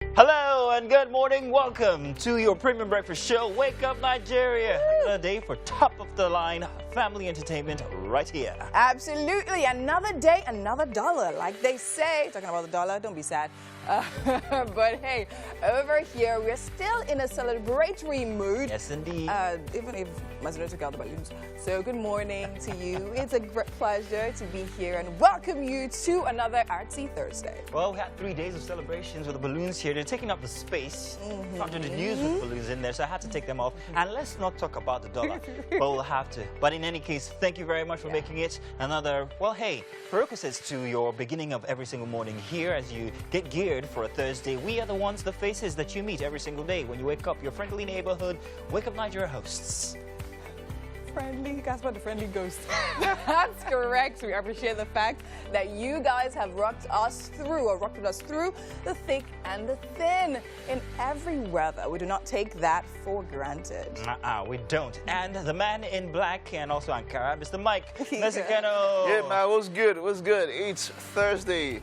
Hello and good morning. Welcome to your premium breakfast show, Wake Up Nigeria. Another day for top-of-the-line family entertainment right here. Absolutely. Another day, another dollar. Like they say, talking about the dollar, don't be sad. But hey, over here, we're still in a celebratory mood. Yes, indeed. Even if Mazino took out the balloons. So good morning to you. It's a great pleasure to be here and welcome you to another Artsy Thursday. Well, we had 3 days of celebrations with the balloons here. They're taking up the space. Not doing the news with balloons in there, so I had to take them off. And let's not talk about the dollar, but we'll have to. But in any case, thank you very much for making it another, well, hey, prerequisites to your beginning of every single morning here as you get geared for a Thursday. We are the ones, the faces that you meet every single day when you wake up. Your friendly neighborhood Wake Up Nigeria hosts. Friendly, you guys want the friendly ghost. That's correct. We appreciate the fact that you guys have rocked with us through the thick and the thin in every weather. We do not take that for granted. We don't. And the man in black and also Ankara, Mr. Mike Mexicano. Yeah, man, what's good? What's good? It's Thursday.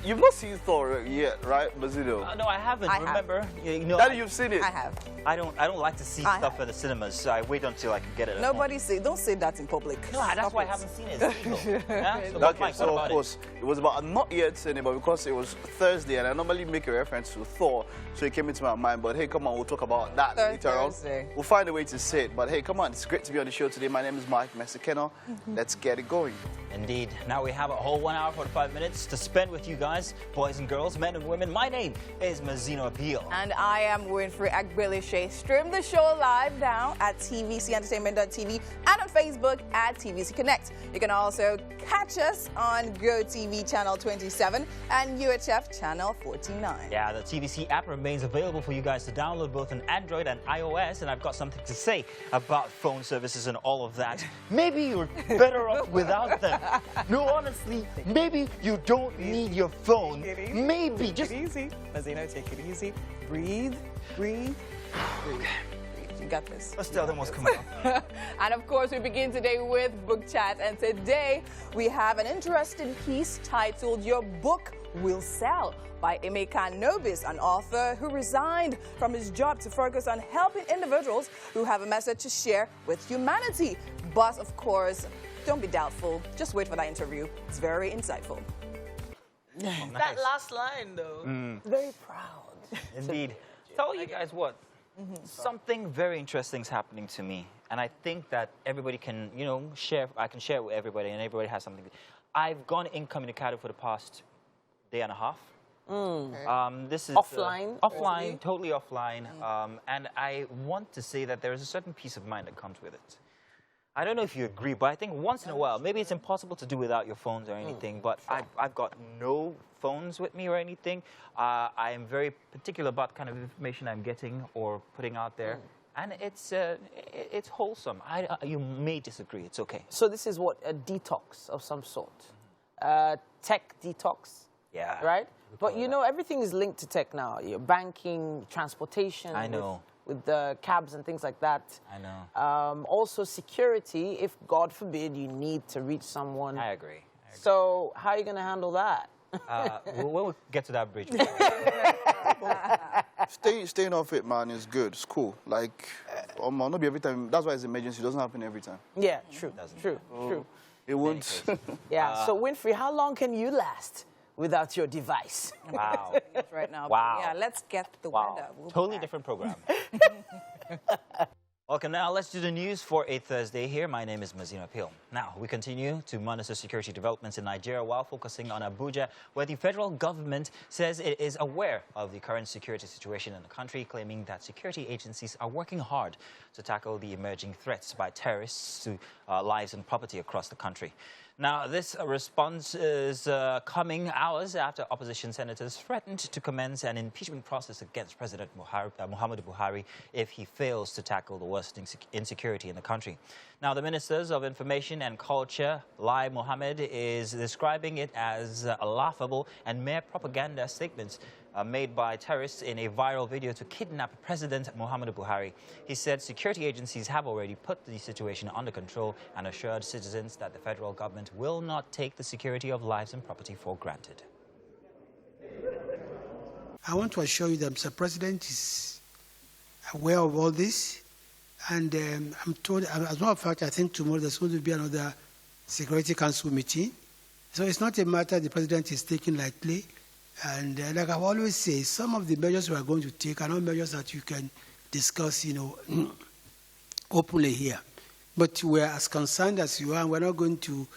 You've not seen Thor yet, right, Mazino? No, I haven't. Remember? You know, Daddy, you've seen it. I have. I don't like to see stuff at the cinemas, so I wait until I can get it. Nobody say, don't say that in public. No, that's why I haven't seen it. It's illegal. Yeah? So, Okay, Mike, so of course, it was about not yet cinema because it was Thursday, and I normally make a reference to Thor, so it came into my mind. But hey, come on, we'll talk about that later on. We'll find a way to say it. But hey, come on, it's great to be on the show today. My name is Mike Mexicano. Let's get it going. Indeed. Now we have a whole 1 hour, 45 minutes to spend with you guys, boys and girls, men and women. My name is Mazino Appeal. And I am Winfrey Agbelishe. Stream the show live now at tvcentertainment.tv and on Facebook at TVC Connect. You can also catch us on GOTV channel 27 and UHF channel 49. Yeah, the TVC app remains available for you guys to download both on Android and iOS, and I've got something to say about phone services and all of that. Maybe you're better off without them. No, honestly, maybe you don't need your phone. Maybe just take it easy. Mazino, take it easy. Breathe, breathe, breathe. You got this. Let's tell them what's coming up. And of course, we begin today with Book Chat. And today we have an interesting piece titled Your Book Will Sell by Emeka Nobis, an author who resigned from his job to focus on helping individuals who have a message to share with humanity. But of course, don't be doubtful. Just wait for that interview. It's very insightful. Nice. That last line, though. Very proud. Indeed. Tell you guys what. Something very interesting is happening to me, and I think that everybody can, share. I can share it with everybody, and everybody has something. I've gone incommunicado for the past day and a half. This is offline, totally offline, and I want to say that there is a certain peace of mind that comes with it. I don't know if you agree, but I think once in a while, maybe it's impossible to do without your phones or anything, but I've got no phones with me or anything. I am very particular about the kind of information I'm getting or putting out there, and it's wholesome. You may disagree, it's okay. So this is what, a detox of some sort? Tech detox? Yeah. Right? But you know, everything is linked to tech now. Your banking, transportation. I know. With the cabs and things like that. I know. Also security, if God forbid you need to reach someone. I agree. So how are you going to handle that? We'll get to that bridge. Staying off it, man, is good. It's cool. Like, not be every time. That's why it's emergency. It doesn't happen every time. Yeah, true. True. It won't. Yeah. So Winfrey, how long can you last without your device? Wow. Right now. Wow. Yeah, let's get the weather. We'll Totally different program. Welcome now. Let's do the news for a Thursday here. My name is Mazino Appeal. Now, we continue to monitor security developments in Nigeria while focusing on Abuja, where the federal government says it is aware of the current security situation in the country, claiming that security agencies are working hard to tackle the emerging threats by terrorists to lives and property across the country. Now, this response is coming hours after opposition senators threatened to commence an impeachment process against President Muhammadu Buhari if he fails to tackle the worsening insecurity in the country. Now, the Ministers of Information and Culture, Lai Mohammed, is describing it as laughable and mere propaganda statements made by terrorists in a viral video to kidnap President Muhammadu Buhari. He said security agencies have already put the situation under control and assured citizens that the federal government will not take the security of lives and property for granted. I want to assure you that Mr. President is aware of all this. And I'm told, as a matter of fact, I think tomorrow there's going to be another Security Council meeting. So it's not a matter the President is taking lightly. And like I've always said, some of the measures we are going to take are not measures that you can discuss, openly here. But we're as concerned as you are. We're not going to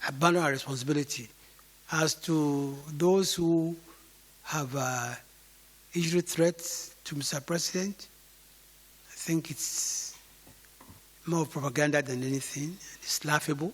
abandon our responsibility. As to those who have issued threats to Mr. President, I think it's more propaganda than anything. It's laughable.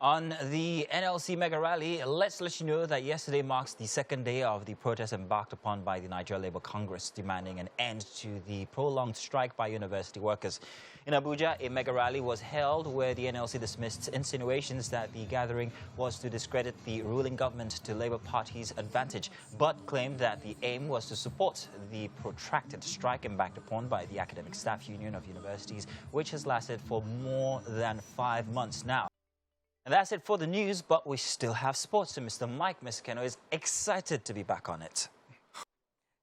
On the NLC mega rally, let's let you know that yesterday marks the second day of the protest embarked upon by the Nigeria Labour Congress, demanding an end to the prolonged strike by university workers. In Abuja, a mega rally was held where the NLC dismissed insinuations that the gathering was to discredit the ruling government to Labour Party's advantage, but claimed that the aim was to support the protracted strike embarked upon by the Academic Staff Union of Universities, which has lasted for more than 5 months now. And that's it for the news, but we still have sports. So Mr. Mike Miskeno is excited to be back on it.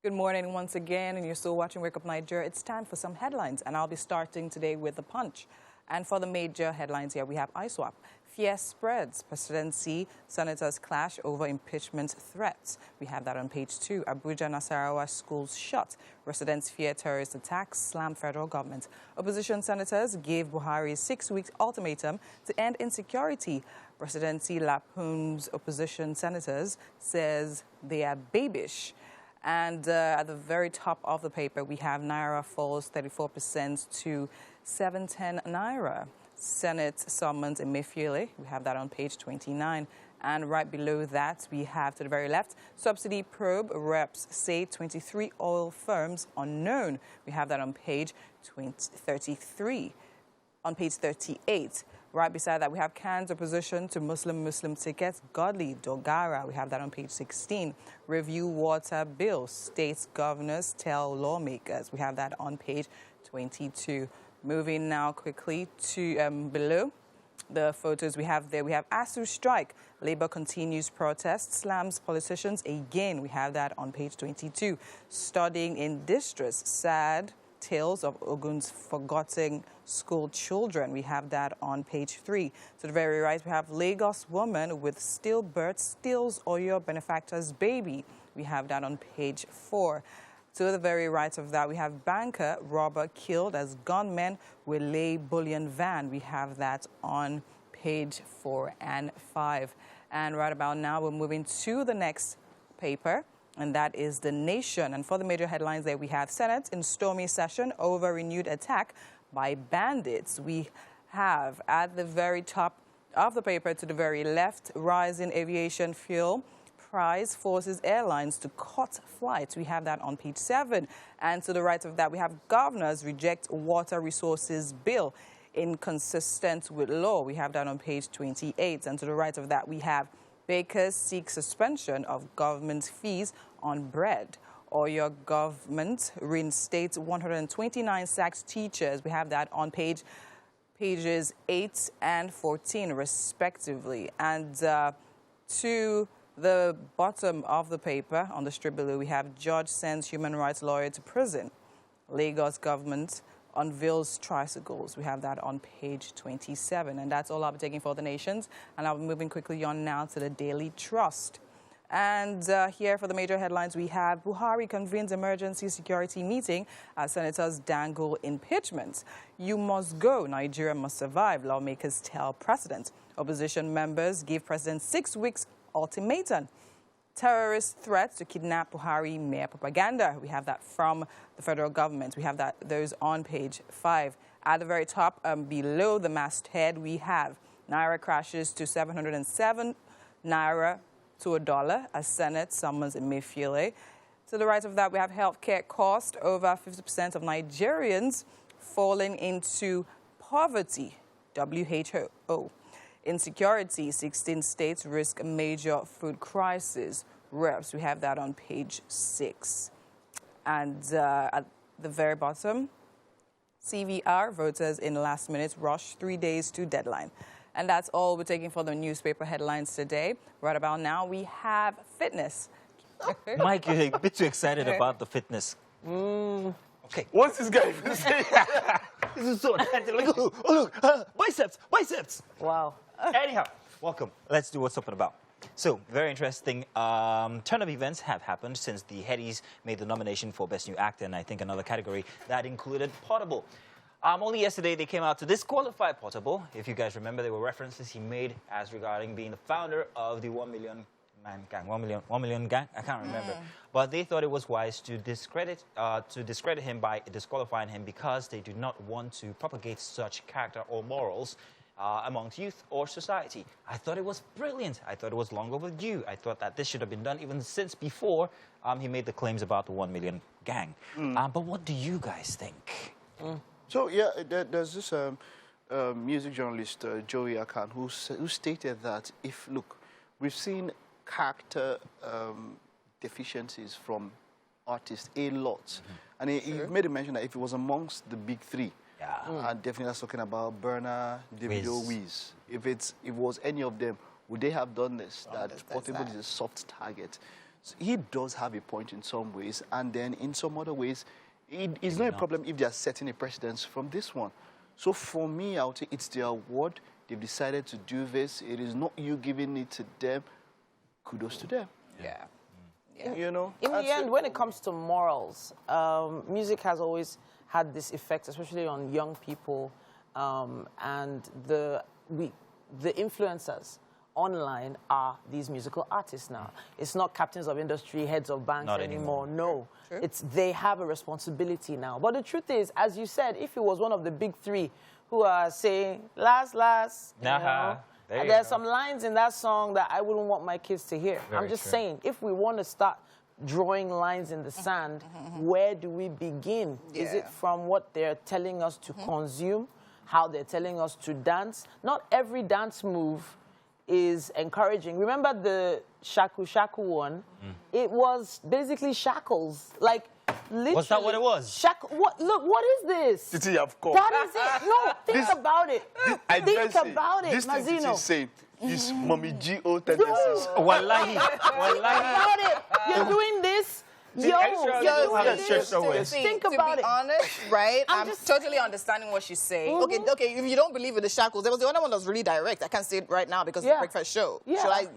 Good morning once again, and you're still watching Wake Up Nigeria. It's time for some headlines, and I'll be starting today with the Punch. And for the major headlines here, we have ISWAP. Fear spreads. Presidency, senators clash over impeachment threats. We have that on page 2. Abuja, Nasarawa schools shut. Residents fear terrorist attacks, slam federal government. Opposition senators gave Buhari 6-week ultimatum to end insecurity. Presidency lampoons opposition senators, says they are babyish. And at the very top of the paper, we have Naira falls 34% to 710 Naira. Senate summons Emefiele. We have that on page 29. And right below that, we have to the very left, subsidy probe. Reps say 23 oil firms unknown. We have that on page 33. On page 38. Right beside that, we have Can's opposition to Muslim tickets. Godly Dogara. We have that on page 16. Review water bill. State governors tell lawmakers. We have that on page 22. Moving now quickly to below the photos we have there. We have ASU strike. Labour continues protest, slams politicians again. We have that on page 22. Studying in distress. Sad tales of Ogun's forgotten school children. We have that on page 3. To the very right, we have Lagos woman with stillbirth steals Oyo benefactor's baby. We have that on page 4. To the very right of that, we have banker robber killed as gunmen will lay bullion van. We have that on page 4 and 5. And right about now, we're moving to the next paper, and that is The Nation. And for the major headlines there, we have Senate in stormy session over renewed attack by bandits. We have at the very top of the paper to the very left, rising aviation fuel price forces airlines to cut flights. We have that on page 7. And to the right of that, we have governors reject water resources bill inconsistent with law. We have that on page 28. And to the right of that, we have bakers seek suspension of government fees on bread. Or your government reinstates 129 sacked teachers. We have that on pages 8 and 14, respectively. And to the bottom of the paper, on the strip below, we have judge sends human rights lawyer to prison. Lagos government unveils tricycles. We have that on page 27. And that's all I'll be taking for The Nations. And I'll be moving quickly on now to the Daily Trust. And here for the major headlines, we have Buhari convenes emergency security meeting as senators dangle impeachment. You must go, Nigeria must survive, lawmakers tell president. Opposition members give president 6 weeks ultimatum. Terrorist threats to kidnap Buhari, mere propaganda. We have that from the federal government. We have those on page 5. At the very top, below the masthead, we have Naira crashes to 707 Naira to $1 as Senate summons Emefiele. To the right of that, we have healthcare cost. Over 50% of Nigerians falling into poverty. WHO. Insecurity, 16 states risk a major food crisis. Reps, we have that on page 6. And at the very bottom, CVR, voters in last minute rush 3 days to deadline. And that's all we're taking for the newspaper headlines today. Right about now, we have fitness. Mike, you're a bit too excited about the fitness. Okay. What's this guy even saying? This is so exciting. Like, look, biceps, biceps. Wow. Anyhow, welcome. Let's do what's up and about. So, very interesting turn of events have happened since the Headies made the nomination for Best New Actor, and I think another category that included Portable. Only yesterday they came out to disqualify Portable. If you guys remember, there were references he made as regarding being the founder of the 1 Million Man Gang, 1 million gang. I can't remember, but they thought it was wise to discredit him by disqualifying him because they do not want to propagate such character or morals amongst youth or society. I thought it was brilliant. I thought it was long overdue. I thought that this should have been done even since before he made the claims about the 1 million gang. But what do you guys think? So, yeah, there's this music journalist, Joey Akan, who stated that look, we've seen character deficiencies from artists a lot. And he made a mention that if it was amongst the big three, and definitely that's talking about Burna, Davido, Wiz. If it was any of them, would they have done this? That Portable is a soft target. So he does have a point in some ways, and then in some other ways, it's not a problem if they are setting a precedence from this one. So for me, I would say it's their award. They've decided to do this. It is not you giving it to them. Kudos to them. Yeah. You know? In the end, when it comes to morals, music has always had this effect, especially on young people and the influencers online are these musical artists now. It's not captains of industry, heads of banks anymore. No, they have a responsibility now. But the truth is, as you said, if it was one of the big three who are saying, last, you know, there's some lines in that song that I wouldn't want my kids to hear. I'm just saying, if we want to start drawing lines in the sand, where do we begin? Is it from what they're telling us to consume, how they're telling us to dance? Not every dance move is encouraging. Remember the Shaku Shaku one? It was basically shackles. Like, literally. Was that what it was? Look, what is this? Titi, of course. That is it. No, think about it. Think about it, this Mazino. This thing saying is Mommy G.O. tendencies. Wallahi. Think about it. You're doing this. Think about it. To be honest, right? I'm totally understanding what she's saying. Okay, if you don't believe in the shackles, there was the other one that was really direct. I can't say it right now because it's the breakfast show. Should I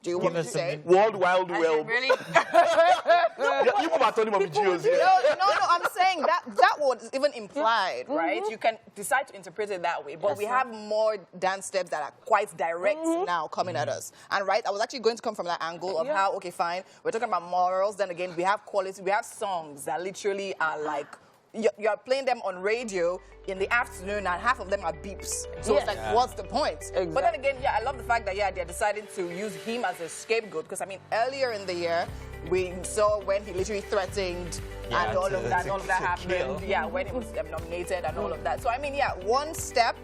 do you want me to say? World Wild Well. Really? You about Tony Mommy G.O.'s here. No, I'm saying that was even implied, right? You can decide to interpret it that way, but we have more dance steps that are quite direct now coming at us. And right, I was actually going to come from that angle of how, okay, fine, we're talking about morals, then again, we have quality, we have songs that literally are like, you're playing them on radio in the afternoon and half of them are beeps. So it's like, what's the point? Exactly. But then again, I love the fact that, they decided to use him as a scapegoat because, I mean, earlier in the year, we saw when he literally threatened and all of that happened. Yeah, when he was nominated and all of that. So, I mean, one step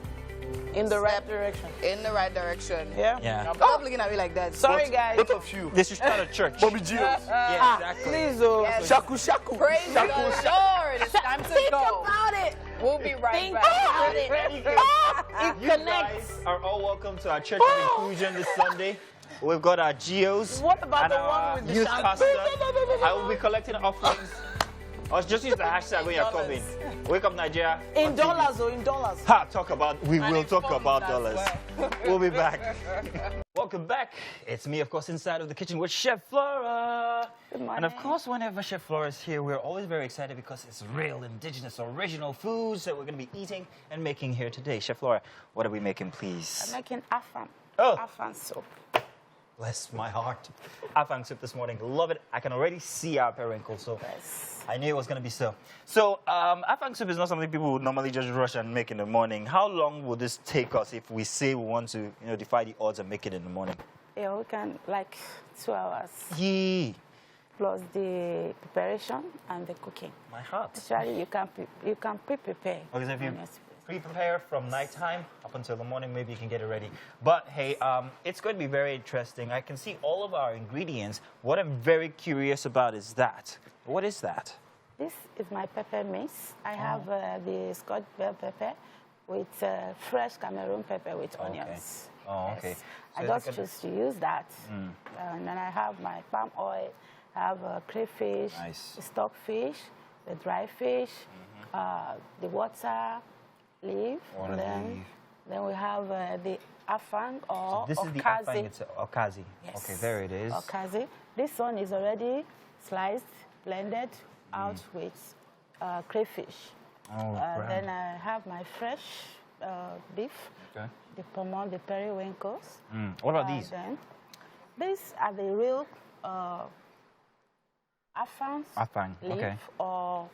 in the right direction. In the right direction. Yeah. But stop looking at me like that. Sorry, guys. Both of you. They should start a church. Mommy G.O.'s. Yeah, exactly. Please, Shaku Shaku. Praise the Lord. It's time to Think go. about it. We'll be right Think back. about it. It You connects. guys are all welcome to our Church of Inclusion this Sunday. We've got our GOs What about and the our one with the youth shaku? pastor. I will be collecting offerings. I was just using the hashtag when you're coming. Wake up Nigeria. In dollars or in dollars? We will talk about dollars. We'll be back. Welcome back. It's me, of course, inside of the kitchen with Chef Flora. Good morning. And of course, whenever Chef Flora is here, we're always very excited because it's real, indigenous, original foods that we're going to be eating and making here today. Chef Flora, what are we making, please? I'm making afang. Oh. Afang soup. Bless my heart. Afang soup this morning. Love it. I can already see our periwinkle, so I knew it was going to be so. So, afang soup is not something people would normally just rush and make in the morning. How long will this take us if we say we want to, defy the odds and make it in the morning? Yeah, we can, like 2 hours. Yee. Plus the preparation and the cooking. My heart. Actually, you can pre-prepare. Because if you pre-prepare from nighttime up until the morning, maybe you can get it ready. But hey, it's going to be very interesting. I can see all of our ingredients. What I'm very curious about is that. What is that? This is my pepper mix. I have the Scotch bell pepper, with fresh Cameroon pepper with onions. Oh, okay. Yes. So I just choose to use that. And then I have my palm oil, I have crayfish, Nice. the stockfish, the dry fish, the water leaf. Water leaf. Then we have the afang or This is the okazi. afang, it's okazi. Yes. Okay, there it is. Okazi. This one is already sliced, blended out with crayfish. Oh, Then I have my fresh beef, Okay. the pommon, the periwinkles. What about these? Then these are the real afang Afang, leaf okay. or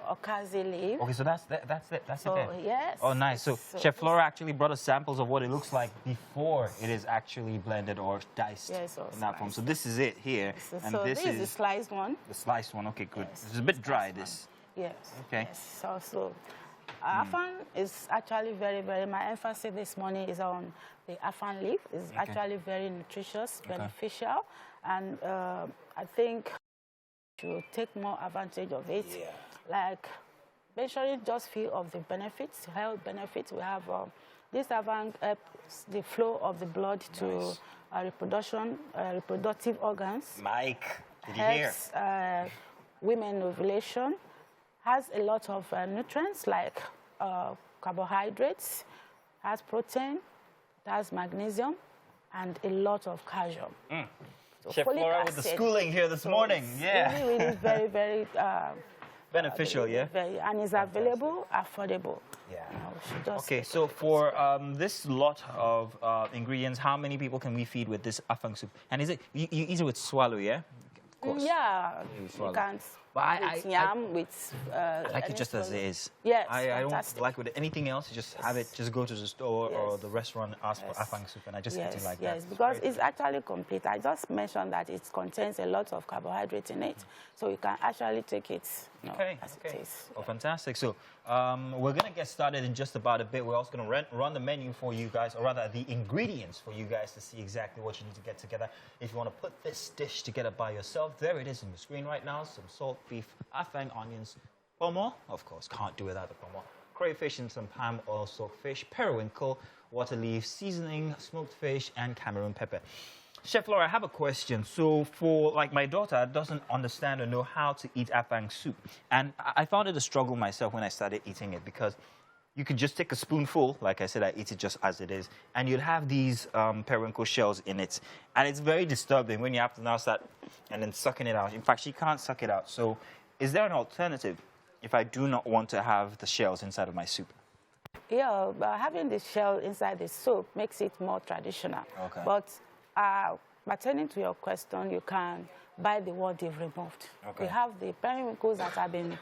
okazi leaf. Okay, so that's it. That's So, it. There. yes. Oh, nice. So So Chef Flora actually brought us samples of what it looks like before it is actually blended or diced Yes, or in that form. sliced. So this is it here, and So this this is the is sliced one. the sliced one. Okay, good. Yes, It's a bit the dry. sliced This. Yes. Okay. Yes. So afan is actually very, my emphasis this morning is on the afan leaf. It's actually very nutritious, beneficial, and I think to take more advantage of it. Yeah. Like, basically just few of the benefits, health benefits. We have this afan helps the flow of the blood to reproductive organs. Mike, did you hear? Helps women ovulation, has a lot of nutrients like carbohydrates, has protein, it has magnesium, and a lot of calcium. So Chef folic Flora with the acid. schooling here this morning. It's Yeah. really very Beneficial, yeah? and it's available, affordable. Yeah. We should just Okay, so for this lot of ingredients, how many people can we feed with this afang soup? And is it you eat it with swallow, yeah? Of course. Yeah, swallow. you can't. But With yam, with I like any it just as swallow. it is. Yes, I don't fantastic. like with anything else. You just have it. Just go to the store or Yes. the restaurant, ask for afang soup, and I just eat it like that. Yes, because it's actually complete. I just mentioned that it contains a lot of carbohydrates in it, so you can actually take it as it is. Oh, fantastic. So we're going to get started in just about a bit. We're also going to run the menu for you guys, or rather the ingredients for you guys to see exactly what you need to get together. If you want to put this dish together by yourself, there it is on the screen right now. Some salt, beef, afang, onions, pomo, of course, can't do without the pomo, crayfish and some palm oil soaked fish, periwinkle, water leaf, seasoning, smoked fish, and Cameroon pepper. Chef Laura, I have a question. So for like my daughter doesn't understand or know how to eat afang soup. And I found it a struggle myself when I started eating it because you could just take a spoonful, like I said, I eat it just as it is, and you'll have these periwinkle shells in it. And it's very disturbing when you have to now start and then sucking it out. In fact, she can't suck it out. So is there an alternative if I do not want to have the shells inside of my soup? Yeah, but having the shell inside the soup makes it more traditional. Okay. But pertaining to your question, you can buy the one they've removed. Okay. We have the periwinkles that have been...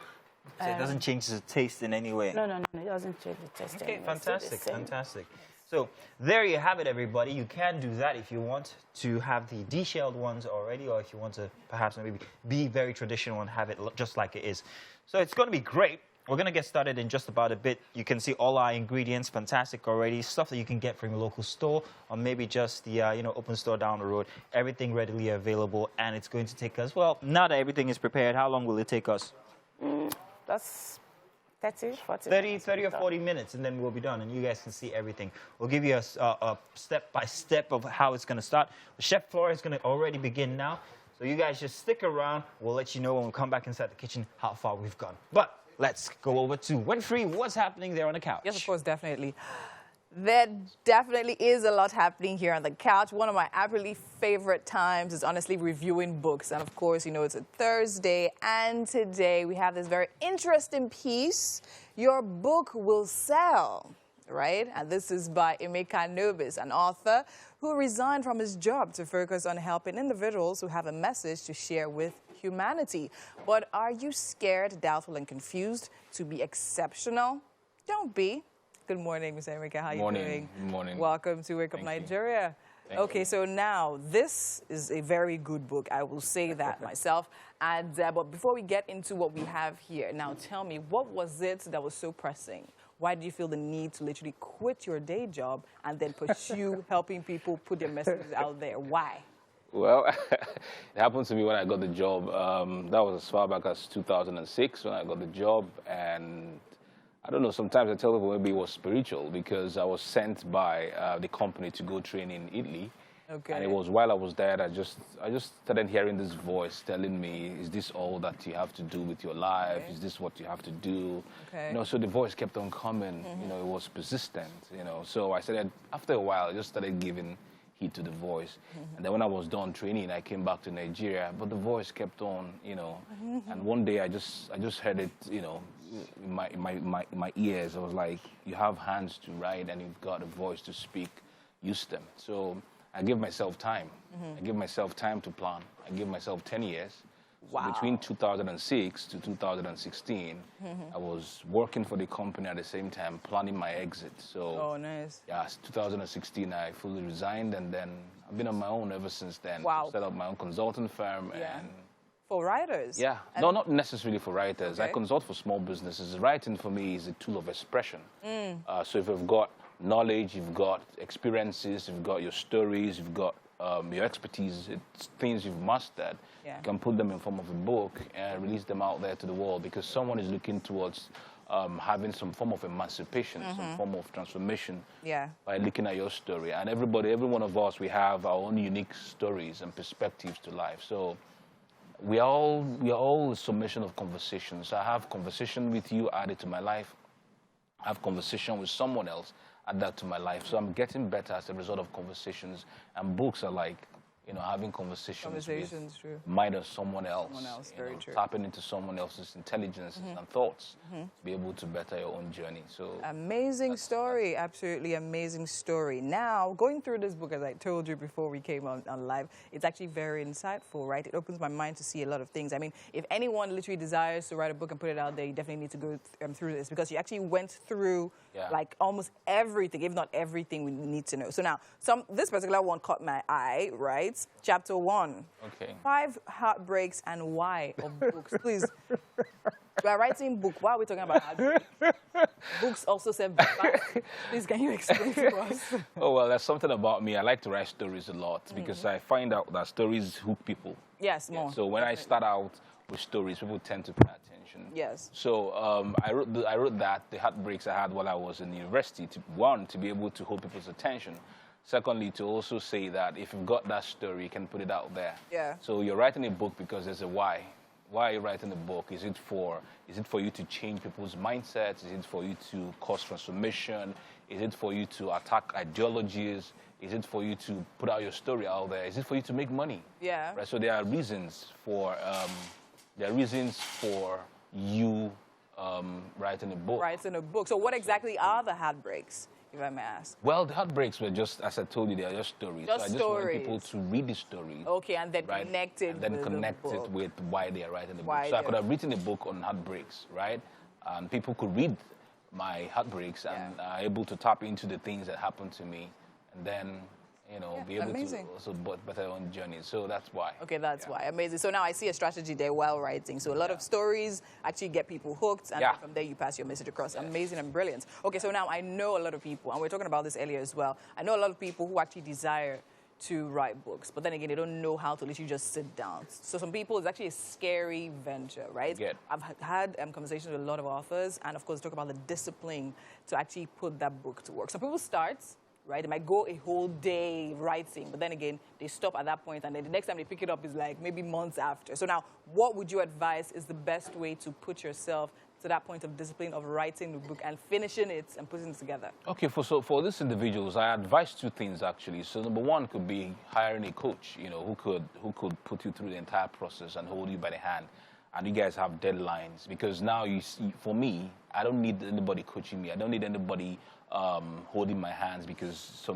So it doesn't change the taste in any way? No, it doesn't change the taste. Okay, anyway. It's still the fantastic, same. fantastic. So there you have it, everybody. You can do that if you want to have the deshelled ones already, or if you want to perhaps maybe be very traditional and have it just like it is. So it's going to be great. We're going to get started in just about a bit. You can see all our ingredients, fantastic already. Stuff that you can get from your local store, or maybe just the open store down the road. Everything readily available, and it's going to take us, well, now that everything is prepared, how long will it take us? That's 30, 40 30 or 40 minutes, and then we'll be done, and you guys can see everything. We'll give you a step-by-step of how it's going to start. The Chef Flora is going to already begin now, so you guys just stick around. We'll let you know when we come back inside the kitchen how far we've gone. But let's go over to Winfrey. What's happening there on the couch? Yes, of course, definitely. There definitely is a lot happening here on the couch. One of my absolutely favorite times is honestly reviewing books. And of course, you know, it's a Thursday. And today we have this very interesting piece, Your Book Will Sell, right? And this is by Emeka Nobis, an author who resigned from his job to focus on helping individuals who have a message to share with humanity. But are you scared, doubtful, and confused to be exceptional? Don't be. Good morning, Mr. Emeka. How are you doing? Good morning. Welcome to Wake Up Nigeria. Okay, so now this is a very good book. I will say that myself. And but before we get into what we have here, now tell me, what was it that was so pressing? Why did you feel the need to literally quit your day job and then pursue helping people put their messages out there? Why? Well, it happened to me when I got the job. That was as far back as 2006 when I got the job, and I don't know, sometimes I tell people maybe it was spiritual because I was sent by the company to go train in Italy. Okay. And it was while I was there that I just started hearing this voice telling me, is this all that you have to do with your life? Okay. Is this what you have to do? Okay. You know, so the voice kept on coming, you know, it was persistent, you know. So I started, after a while, I just started giving heed to the voice. And then when I was done training, I came back to Nigeria, but the voice kept on, you know. And one day I just heard it, you know, in my ears. I was like, you have hands to write and you've got a voice to speak, use them. So I give myself time. I give myself time to plan. I give myself 10 years. Wow. So between 2006 to 2016, I was working for the company at the same time, planning my exit. So, Oh, nice. yeah, 2016, I fully resigned, and then I've been on my own ever since then. Wow. Set up my own consulting firm, Yeah. and For writers? yeah, And- no, not necessarily for writers. I Okay. consult for small businesses. Writing for me is a tool of expression. So if you've got knowledge, you've got experiences, you've got your stories, you've got your expertise, it's things you've mastered, Yeah. you can put them in form of a book and release them out there to the world because someone is looking towards having some form of emancipation, some form of transformation Yeah. by looking at your story. And every one of us, we have our own unique stories and perspectives to life. So we are all a summation of conversations. I have conversation with you, add it to my life. I have conversation with someone else, add that to my life. So I'm getting better as a result of conversations. And books are like, you know, having conversations true. with mind of someone else. Someone else, you very know, true. tapping into someone else's intelligence and thoughts to be able to better your own journey. So Amazing story, absolutely amazing story. Now, going through this book, as I told you before we came on live, it's actually very insightful, right? It opens my mind to see a lot of things. I mean, if anyone literally desires to write a book and put it out there, you definitely need to go through this because you actually went through like almost everything, if not everything we need to know. So now, this particular one caught my eye, right? Chapter 1. okay. 5 heartbreaks and why of books. Please. We are writing book. Why are we talking about heartbreak? Books also serve back. Please, can you explain to us? Oh, well, there's something about me. I like to write stories a lot because I find out that stories hook people. Yes, more. So when I start out with stories, people tend to pay attention. Yes. So I wrote that, the heartbreaks I had while I was in university, to be able to hold people's attention. Secondly, to also say that if you've got that story, you can put it out there. Yeah. So you're writing a book because there's a why. Why are you writing a book? Is it for you to change people's mindsets? Is it for you to cause transformation? Is it for you to attack ideologies? Is it for you to put out your story out there? Is it for you to make money? Yeah. Right. So there are reasons for you writing a book. Writing a book. So what exactly are the heartbreaks, if I may ask? Well, the heartbreaks were just, as I told you, they are just stories. Just so I just stories. want people to read the story. Okay, and then right? connect it and then with connect the it book. with why they are writing the Why book. So I they- could have written a book on heartbreaks, right? And people could read my heartbreaks and are able to tap into the things that happened to me, and then, you know, be able amazing. to also better their own journey. So that's why. Okay, that's why. Amazing. So now I see a strategy there while writing. So a lot of stories actually get people hooked, and then from there you pass your message across. Amazing and brilliant. Okay, so now I know a lot of people, and we were talking about this earlier as well. I know a lot of people who actually desire to write books, but then again, they don't know how to literally just sit down. So some people, it's actually a scary venture, right? Yeah. I've had conversations with a lot of authors, and of course, talk about the discipline to actually put that book to work. Some people start, right? They might go a whole day writing, but then again, they stop at that point, and then the next time they pick it up is like maybe months after. So now, what would you advise is the best way to put yourself to that point of discipline of writing the book and finishing it and putting it together? Okay, for these individuals, I advise 2 things actually. So number 1 could be hiring a coach, you know, who could put you through the entire process and hold you by the hand. And you guys have deadlines because now you see, for me, I don't need anybody coaching me. I don't need anybody holding my hands because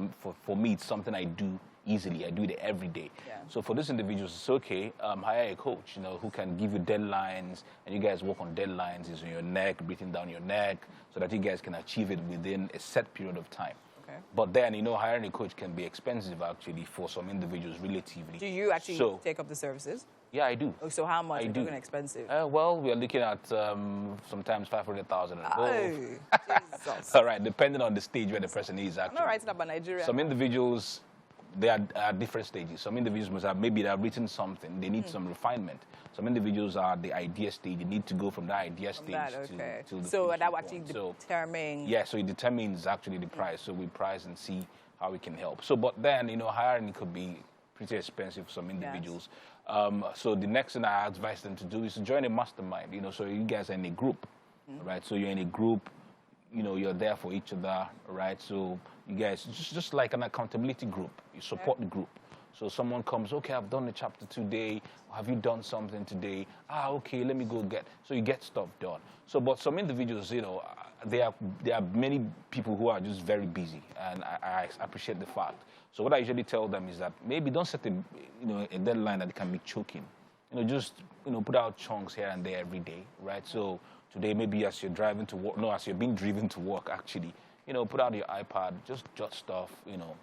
for me, it's something I do easily. I do it every day. Yeah. So for these individuals, it's okay. Hire a coach, you know, who can give you deadlines, and you guys work on deadlines. Is on your neck, breathing down your neck, so that you guys can achieve it within a set period of time. Okay. But then, you know, hiring a coach can be expensive actually for some individuals, relatively. Do you actually So, take up the services? yeah, I do. Oh, so how much? I Is do. it expensive? Well, we are looking at sometimes 500,000 and above. Oh, Jesus. All right, depending on the stage where the person is I'm actually. not writing about Nigeria. Some individuals they are at different stages. Some individuals must have, maybe they've written something, they need some refinement. Some individuals are at the idea stage, they need to go from that idea stage to the so that will point. actually determine... Yeah, so it determines actually the price. So we price and see how we can help. So, but then, you know, hiring could be pretty expensive for some individuals. Yes. So the next thing I advise them to do is to join a mastermind, you know, so you guys are in a group, right? So you're in a group, you know, you're there for each other, right? So you guys, just like an accountability group, you support the group. So someone comes, okay, I've done the chapter today. Have you done something today? Ah, okay, let me go get. So you get stuff done. So, but some individuals, you know, there are many people who are just very busy, and I appreciate the fact. So what I usually tell them is that maybe don't set a deadline that can be choking. You know, just put out chunks here and there every day, right? So today, maybe as you're driving to work, as you're being driven to work, actually, you know, put out your iPad, just jot stuff, you know,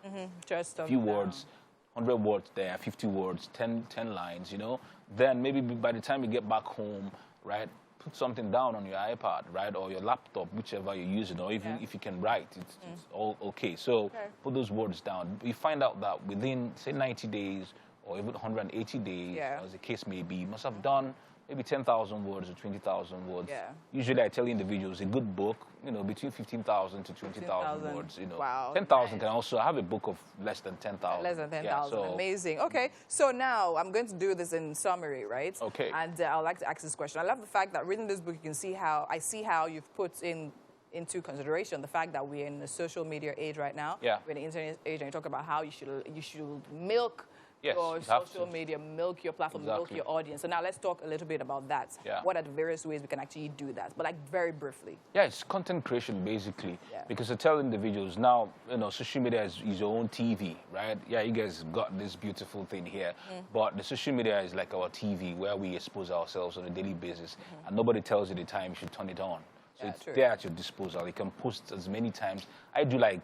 just a few words, 100 words there, 50 words, 10 lines, you know. Then maybe by the time you get back home, right, put something down on your iPad, right, or your laptop, whichever you're using, or even if you can write, it's all okay. So put those words down. You find out that within, say, 90 days or even 180 days, as the case may be, you must have done maybe 10,000 words or 20,000 words. Yeah. Usually I tell individuals a good book, you know, between 15,000 to 20,000 words, you know. Wow. 10,000 can also have a book of less than 10,000. Less than 10,000, yeah, so, amazing. Okay, so now I'm going to do this in summary, right? Okay. And I'd like to ask this question. I love the fact that reading this book, you can see how, I see how you've put into consideration the fact that we're in the social media age right now. Yeah. We're in the internet age, and you talk about how you should milk your social media, milk your platform, milk your audience. So now let's talk a little bit about that. Yeah. What are the various ways we can actually do that? But like very briefly. Yeah, it's content creation basically. Yeah. Because I tell individuals now, you know, social media is your own TV, right? Yeah, you guys got this beautiful thing here, but the social media is like our TV where we expose ourselves on a daily basis, and nobody tells you the time you should turn it on. So it's there at your disposal. You can post as many times. I do like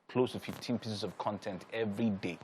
close to 15 pieces of content every day.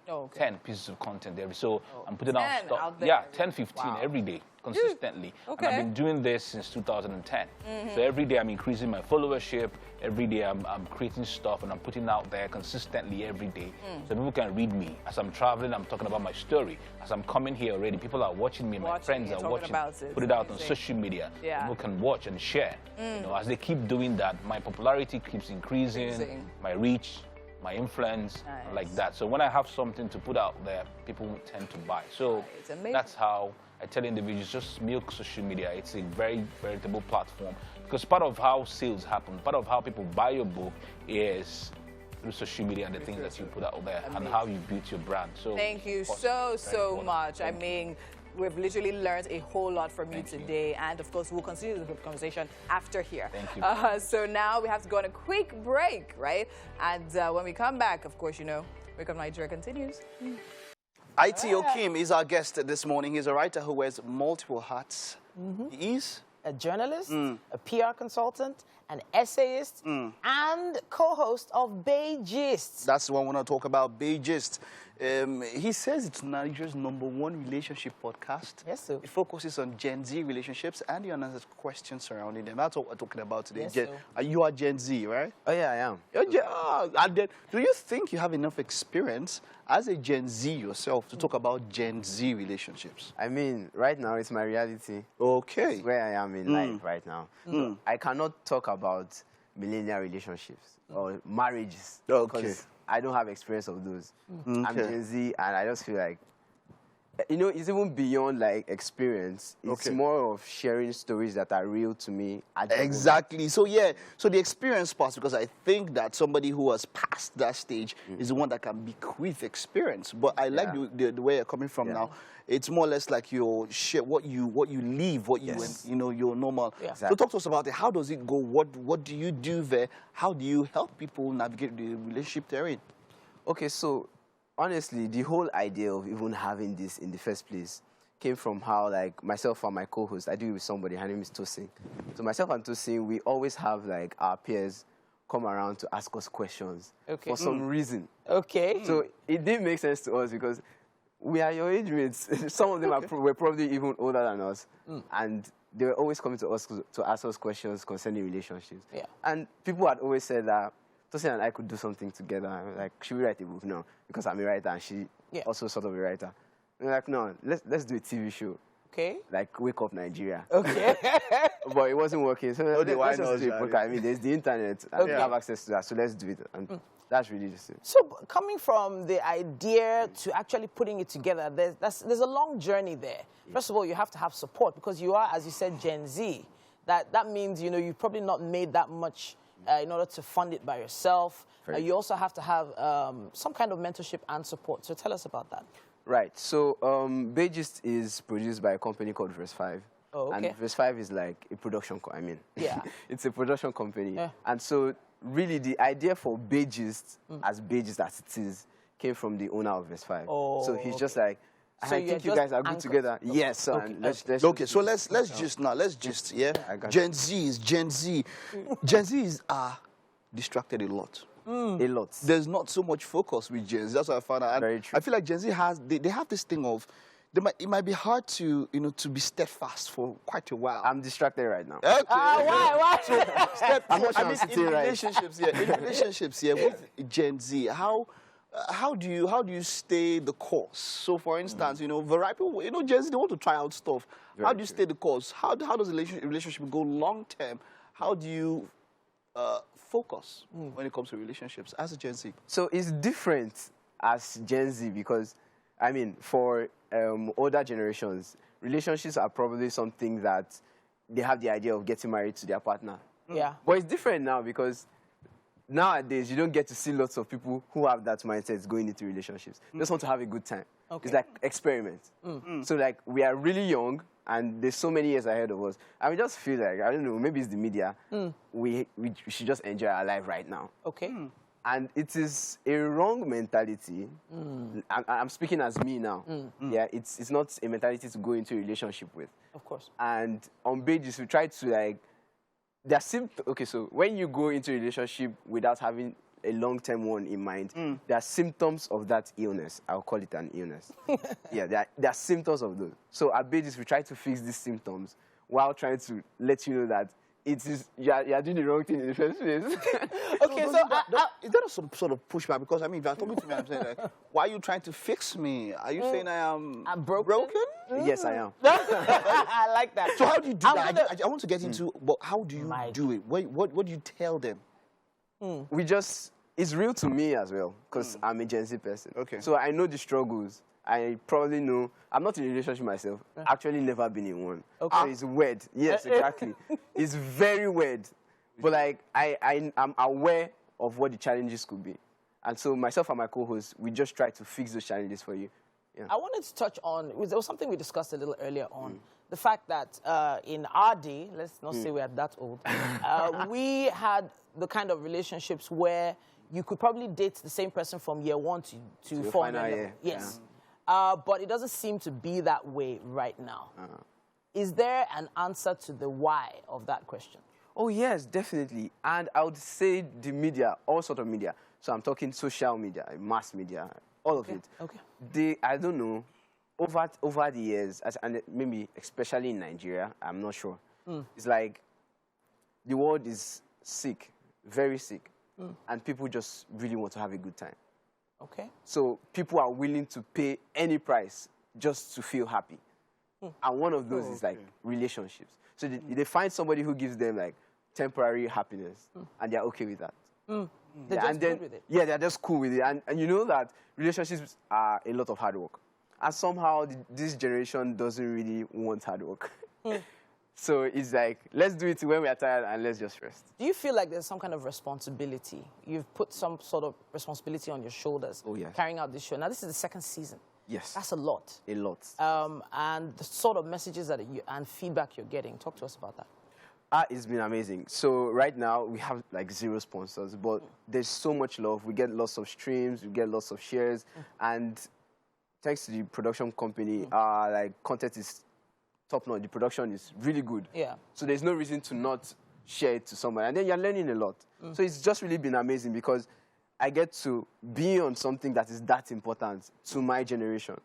Oh, okay. 10 pieces of content every. So I'm putting out stuff. Out there. Yeah, 10, 15 every day, consistently. Okay. And I've been doing this since 2010. So every day I'm increasing my followership. Every day I'm creating stuff and I'm putting out there consistently every day. So people can read me. As I'm traveling, I'm talking about my story. As I'm coming here already, people are watching me. My friends are watching. Put it out on social media. Yeah. People can watch and share. You know, as they keep doing that, my popularity keeps increasing. My reach, my influence, like that. So when I have something to put out there, people tend to buy. So that's how I tell individuals, just milk social media. It's a very veritable platform. Because part of how sales happen, part of how people buy your book is through social media and the things that you put out there and how you build your brand. So thank you so much. I mean, we've literally learned a whole lot from you today. And of course, we'll continue the conversation after here. Thank you. So now we have to go on a quick break, right? And when we come back, of course, you know, Wake Up Nigeria continues. ITO Kim is our guest this morning. He's a writer who wears multiple hats. He is a journalist, a PR consultant, an essayist, and co-host of Bay Gist. That's the one we want to talk about, Bay Gist. He says it's Nigeria's #1 relationship podcast. Yes, sir. It focuses on Gen Z relationships and he answers questions surrounding them. That's what we're talking about today. Yes, you are Gen Z, right? Oh, yeah, I am. And then, do you think you have enough experience as a Gen Z yourself to talk about Gen Z relationships? I mean, right now it's my reality. Okay. It's where I am in life right now. I cannot talk about millennial relationships or marriages. Because I don't have experience of those. I'm Gen Z, and I just feel like, you know, it's even beyond like experience. It's more of sharing stories that are real to me. Exactly. So yeah, so the experience part, because I think that somebody who has passed that stage is the one that can bequeath experience. But I like the way you're coming from now. It's more or less like you share what you live, what you know, your normal. So talk to us about it. How does it go? What do you do there? How do you help people navigate the relationship they're in? Okay, so honestly, the whole idea of even having this in the first place came from how, like, myself and my co-host, I do it with somebody, her name is Tosin. So myself and Tosin, we always have, like, our peers come around to ask us questions for some reason. So it didn't make sense to us because we are your age mates. Some of them were probably even older than us. And they were always coming to us to ask us questions concerning relationships. And people had always said that Tosin and I could do something together. I'm like, should we write a book? No, because I'm a writer and she also sort of a writer. And we're like, no, let's do a TV show. Okay. Like Wake Up Nigeria. Okay. But it wasn't working. So let's just do it. Charlie? Okay, I mean, there's the internet and we have access to that, so let's do it. And that's really just it. So coming from the idea to actually putting it together, there's a long journey there. First of all, you have to have support because you are, as you said, Gen Z. That means, you know, you've probably not made that much in order to fund it by yourself. You also have to have some kind of mentorship and support. So tell us about that. Right. So Beigist is produced by a company called Verse 5. Oh, okay. And Verse 5 is like a production it's a production company. Yeah. And so really the idea for Beigist, as Beigist as it is, came from the owner of Verse 5. Oh, so he's just like, So I think you guys are good together. Okay. Yes, sir. Okay. And let's So let's just Gen Z are distracted a lot. A lot. There's not so much focus with Gen Z. That's what I found out. And Very true. I feel like Gen Z they have this thing of it might be hard to to be steadfast for quite a while. I'm distracted right now. Okay. Why? I'm not sure I'm in sitting right. relationships with Gen Z, how do you stay the course? So, for instance, variety people, Gen Z, they want to try out stuff. How do you stay the course? How does a relationship go long term? How do you focus when it comes to relationships as a Gen Z? So it's different as Gen Z because, I mean, for older generations, relationships are probably something that they have the idea of getting married to their partner. Yeah. But it's different now because nowadays you don't get to see lots of people who have that mindset going into relationships. They just want to have a good time. Okay. It's like experiment. So like we are really young and there's so many years ahead of us. And we just feel like, I don't know, maybe it's the media. We should just enjoy our life right now. Okay. And it is a wrong mentality. I'm speaking as me now. Yeah, it's not a mentality to go into a relationship with. Of course. And on Beigist, we try to like, okay, so when you go into a relationship without having a long-term one in mind, there are symptoms of that illness. I'll call it an illness. Yeah, there are symptoms of those. So at Beigist, we try to fix these symptoms while trying to let you know that you're doing the wrong thing in the first place. Okay, so is there some sort of pushback? Because I mean, if you're talking to me, I'm saying like, why are you trying to fix me? Are you saying I'm broken? Yes, I am. I like that. So how do you do that? I want to get into, but how do you do it? What do you tell them? It's real to me as well, because I'm a Gen Z person. Okay. So I know the struggles. I probably know. I'm not in a relationship myself. Actually, never been in one. Okay. So it's weird. Yes, exactly. It's very weird. But like, I'm aware of what the challenges could be. And so myself and my co-host, we just try to fix those challenges for you. Yeah. I wanted to touch on, there was something we discussed a little earlier on, the fact that in our day, let's not say we are that old, we had the kind of relationships where you could probably date the same person from year 1 to 4. Yes. But it doesn't seem to be that way right now. Is there an answer to the why of that question? Oh, yes, definitely. And I would say the media, all sort of media. So I'm talking social media, mass media, all of it. Okay. I don't know, over the years, and maybe especially in Nigeria, I'm not sure. It's like the world is sick, very sick, and people just really want to have a good time. Okay. So people are willing to pay any price just to feel happy. And one of those is like relationships. So they find somebody who gives them like temporary happiness, and they're okay with that. They're just good with it. Yeah, they're just cool with it. And you know that relationships are a lot of hard work. And somehow this generation doesn't really want hard work. So it's like, let's do it when we are tired and let's just rest. Do you feel like there's some kind of responsibility? You've put some sort of responsibility on your shoulders carrying out this show. Now, this is the 2nd season. Yes. That's a lot. A lot. And the sort of messages and feedback you're getting. Talk to us about that. It's been amazing. So right now, we have like 0 sponsors, but there's so much love. We get lots of streams, we get lots of shares, and thanks to the production company, like content is top-notch. The production is really good. Yeah. So there's no reason to not share it to someone. And then you're learning a lot. So it's just really been amazing because I get to be on something that is that important to my generation.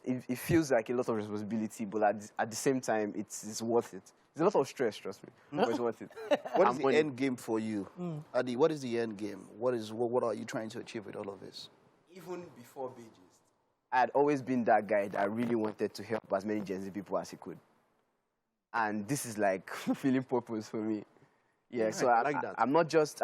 it feels like a lot of responsibility, but at the same time, it's worth it. It's a lot of stress, trust me, but it's worth it. What is the end game for you? Adi, what is the end game? What are you trying to achieve with all of this? Even before Beijing, I had always been that guy that really wanted to help as many Gen Z people as he could. And this is like fulfilling purpose for me. Yeah, right, so I like that. I'm not just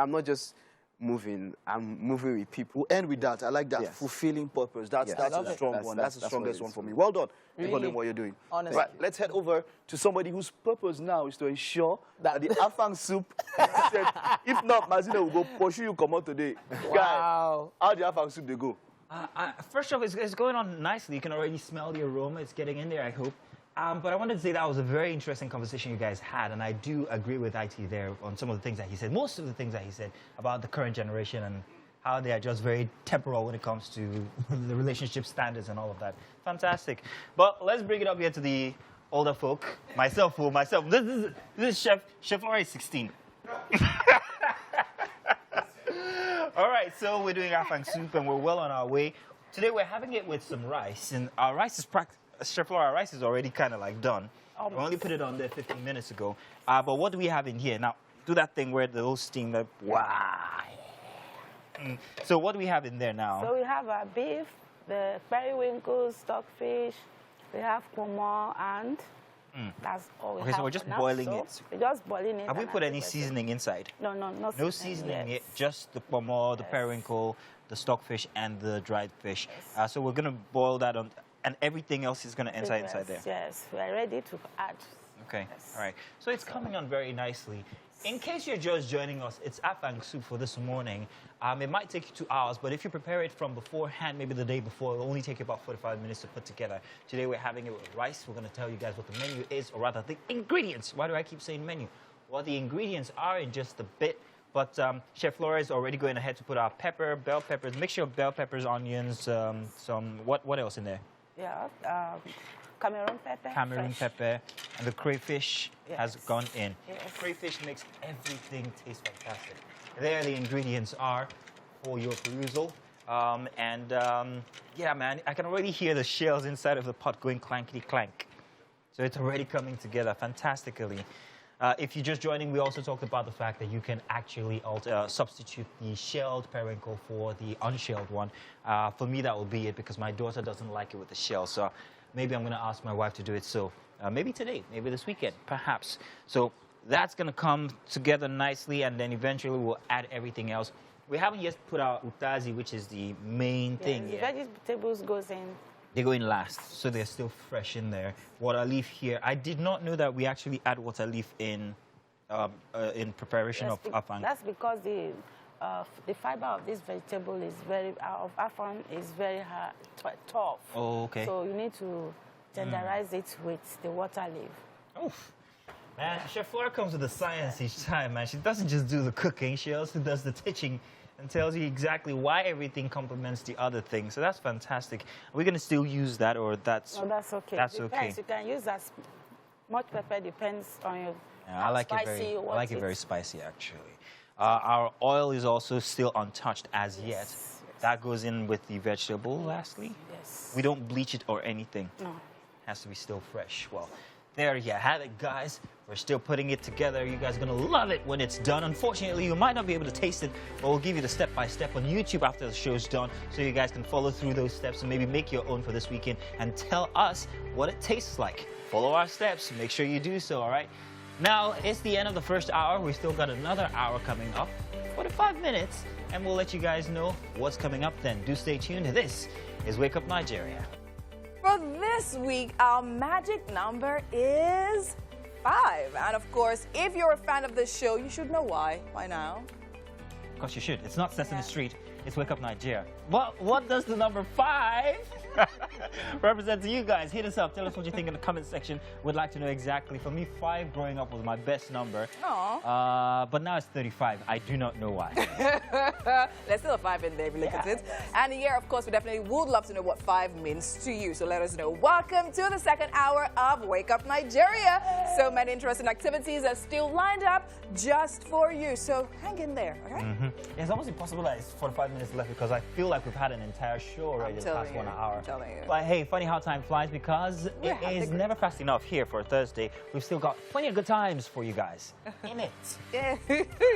moving. I'm moving with people. We'll end with that. I like that. Yes. Fulfilling purpose. That's a strong one. That's the strongest one for me. Well done. Really? For what you're doing. Honestly. Right, let's head over to somebody whose purpose now is to ensure that the afang soup is said. If not, Mazina will go pursue you come out today. Wow. Guy, how the afang soup they go? First off, it's going on nicely. You can already smell the aroma. It's getting in there, I hope. But I wanted to say that was a very interesting conversation you guys had, and I do agree with IT there on some of the things that he said, most of the things that he said about the current generation and how they are just very temporal when it comes to the relationship standards and all of that. Fantastic. But let's bring it up here to the older folk. Myself. This is Chef Laura is 16. All right, so we're doing afang soup, and we're well on our way. Today we're having it with some rice, and our rice is Chef Laura, our rice is already kind of like done. We only put it on there 15 minutes ago. But what do we have in here? Now, do that thing where the whole steam, like, wow. So what do we have in there now? So we have our beef, the periwinkle, stockfish, we have pomo, and that's all we have. Okay, so we're just boiling it. We're just boiling it. Have we put any seasoning inside? No No seasoning yet, just the pomo, the periwinkle, the stockfish, and the dried fish. Yes. So we're going to boil that on, and everything else is going to enter inside there. Yes, we're ready to add. Okay, Yes. all right. So it's coming on very nicely. In case you're just joining us, it's afang soup for this morning. It might take you 2 hours, but if you prepare it from beforehand, maybe the day before, it'll only take you about 45 minutes to put together. Today we're having it with rice. We're going to tell you guys what the menu is, or rather the ingredients. Why do I keep saying menu? Well, the ingredients are in just a bit. But Chef Laura is already going ahead to put our pepper, bell peppers, mixture of bell peppers, onions, some, what else in there? Yeah, Cameroon pepper. Cameroon fresh. pepper, and the crayfish has gone in. Yes. Crayfish makes everything taste fantastic. There the ingredients are for your perusal. Yeah, man, I can already hear the shells inside of the pot going clankety clank. So it's already coming together fantastically. If you're just joining, we also talked about the fact that you can actually substitute the shelled periwinkle for the unshelled one. For me, that will be it because my daughter doesn't like it with the shell. So maybe I'm going to ask my wife to do it. So maybe today, maybe this weekend, perhaps. So that's going to come together nicely, and then eventually we'll add everything else. We haven't yet put our utazi, which is the main thing The yet. vegetables goes in. They go in last, so they're still fresh in there. Water leaf here. I did not know that we actually add water leaf in preparation of afang. That's because the fiber of this vegetable is of afang is very hard, tough. Oh, okay. So you need to tenderize it with the water leaf. Oof. Man, Chef Flora comes with the science each time, man. She doesn't just do the cooking, she also does the teaching and tells you exactly why everything complements the other thing. So that's fantastic. Are we going to still use that, or that's... No, that's okay. That's Depends. okay. You can use as much pepper, depends on your Yeah, I like it very spicy, actually. Our oil is also still untouched as yet. Yes. That goes in with the vegetable, lastly. Yes. We don't bleach it or anything. No. Has to be still fresh. Well, there you have it, guys. We're still putting it together. You guys are going to love it when it's done. Unfortunately, you might not be able to taste it, but we'll give you the step-by-step on YouTube after the show's done, so you guys can follow through those steps and maybe make your own for this weekend and tell us what it tastes like. Follow our steps. Make sure you do so, all right? Now, it's the end of the first hour. We've still got another hour coming up, 45 minutes, and we'll let you guys know what's coming up then. Do stay tuned. This is Wake Up Nigeria. For this week, our magic number is 5. And of course, if you're a fan of this show, you should know why. Why now? Of course you should. It's not Sesame Street. It's Wake Up Nigeria. Well, what does the number 5 represent to you guys? Hit us up. Tell us what you think in the comment section. We'd like to know exactly. For me, 5 growing up was my best number. Aww. But now it's 35. I do not know why. There's still a 5 in there if you look at it. And yeah, of course, we definitely would love to know what 5 means to you. So let us know. Welcome to the second hour of Wake Up Nigeria. So many interesting activities are still lined up just for you. So hang in there, okay? It's almost impossible that it's 45 minutes left because I feel like we've had an entire show already the past 1 hour. I'm telling you. But hey, funny how time flies because it is never fast enough here for Thursday. We've still got plenty of good times for you guys in it. Yeah,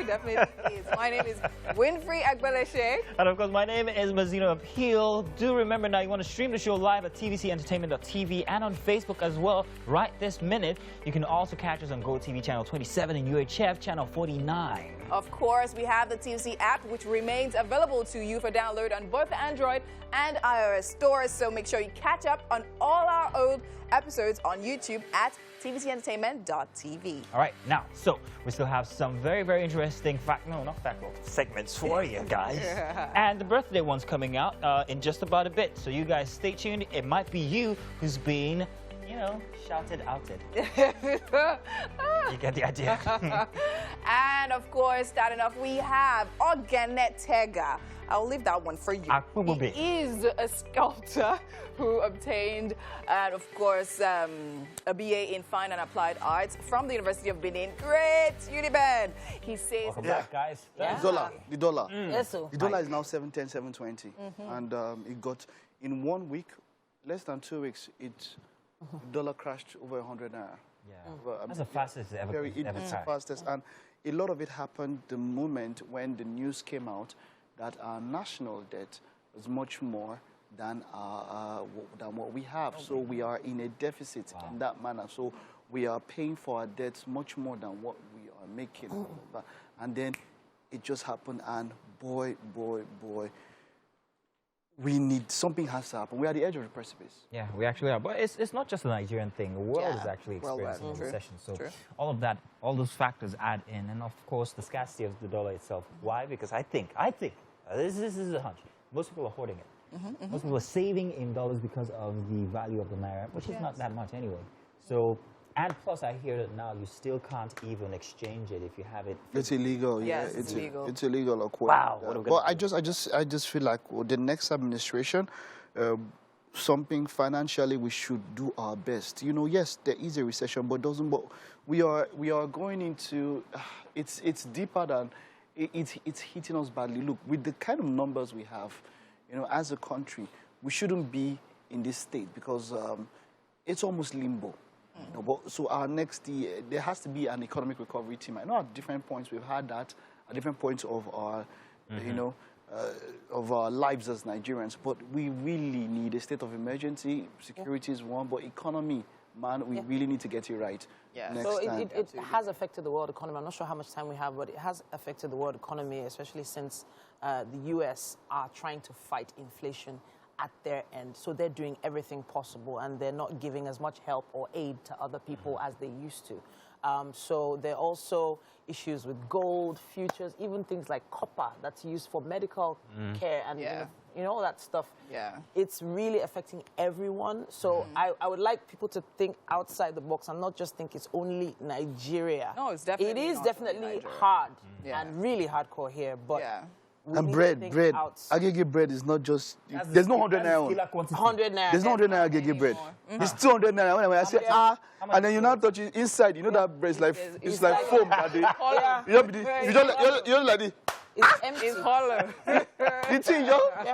definitely is. My name is Winfrey Agbeleshe. And of course, my name is Mazino Appeal. Do remember now, you want to stream the show live at tvcentertainment.tv and on Facebook as well right this minute. You can also catch us on GOTV channel 27 and UHF channel 49. Of course, we have the TVC app, which remains available to you for download on both the Android and iOS stores. So make sure you catch up on all our old episodes on YouTube at tvcentertainment.tv. All right, now, so we still have some very, very interesting segments for you guys. And the birthday one's coming out in just about a bit. So you guys stay tuned. It might be you who's being, you know, shouted outed. You get the idea. And of course, starting off, we have Ogenet Tega. I'll leave that one for you. He is a sculptor who obtained, of course, a BA in Fine and Applied Arts from the University of Benin. Great, Uniband. He says... Welcome back, guys. Yeah. The dollar. Yes, sir. The dollar is now 710, 720. And it got, in 1 week, less than 2 weeks, the dollar crashed over 100 naira. Yeah. That's the fastest it's ever It's the fastest. And a lot of it happened the moment when the news came out that our national debt is much more than what we have. So we are in a deficit in that manner. So we are paying for our debts much more than what we are making. And then it just happened, and boy, something has to happen. We are at the edge of the precipice. Yeah, we actually are. But it's not just a Nigerian thing. The world is actually experiencing a recession. So all of that, all those factors add in. And of course, the scarcity of the dollar itself. Why? Because I think, this is a hunch. Most people are hoarding it. Most people are saving in dollars because of the value of the naira, which is not that much anyway. So, and plus I hear that now you still can't even exchange it if you have it. It's illegal. Yes, it's illegal. It's illegal. Wow. Well, I just feel like the next administration, something financially we should do our best. You know, yes, there is a recession, but we are going into it's deeper than it's hitting us badly. Look, with the kind of numbers we have, you know, as a country, we shouldn't be in this state because it's almost limbo. You know, but so our next year, there has to be an economic recovery team. I know at different points we've had that, at different points of our, you know, of our lives as Nigerians. But we really need a state of emergency. Security is one, but economy, man, we really need to get it right. Next so time. it has affected the world economy. I'm not sure how much time we have, but it has affected the world economy, especially since the U.S. are trying to fight inflation at their end. So they're doing everything possible, and they're not giving as much help or aid to other people as they used to. So there are also issues with gold, futures, even things like copper that's used for medical care and you know, all that stuff. Yeah. It's really affecting everyone. So I would like people to think outside the box and not just think it's only Nigeria. No, it's definitely It is not definitely only Nigeria. hard and really hardcore here, but and bread. Agege bread is not just. There's no 100 naira. 100 naira. There's no 100 naira Agege bread. It's 200 naira. When I say and then you now touch it inside. You know that bread is like it's like foam. You don't like it. It's empty. It's hollow. The thing,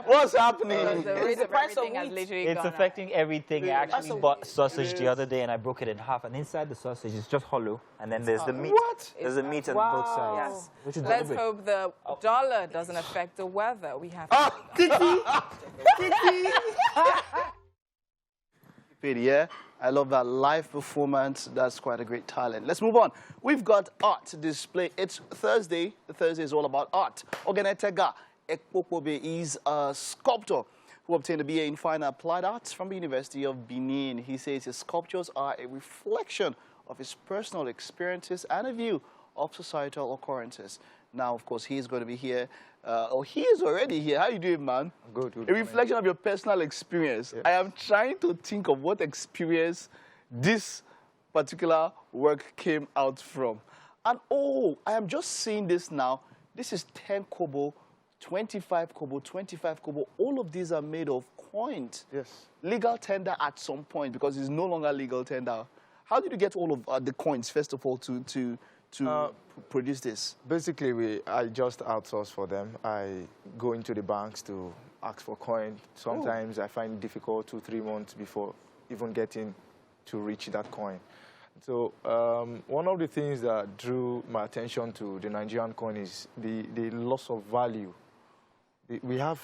what's happening? The price of has literally It's affecting everything. I actually bought sausage the other day and I broke it in half. And inside the sausage is just hollow. And then there's the meat. What? There's the meat on both sides. Yes. Which is Let's hope the dollar doesn't affect the weather. We have Yeah, I love that live performance. That's quite a great talent. Let's move on. We've got art to display. It's Thursday. Thursday is all about art. Ogenetega Ekpopobe is a sculptor who obtained a BA in Fine and Applied Arts from the University of Benin. He says his sculptures are a reflection of his personal experiences and a view of societal occurrences. Now, of course, he's going to be here. He is already here. How you doing, man? Good. A reflection of your personal experience. Yeah. I am trying to think of what experience this particular work came out from. And I am just seeing this now. This is 10 kobo, 25 kobo, 25 kobo. All of these are made of coins. Yes. Legal tender at some point because it's no longer legal tender. How did you get all of the coins, first of all, to produce this? Basically, I just outsource for them. I go into the banks to ask for coin. Sometimes I find it difficult 2-3 months before even getting to reach that coin. So one of the things that drew my attention to the Nigerian coin is the loss of value. We have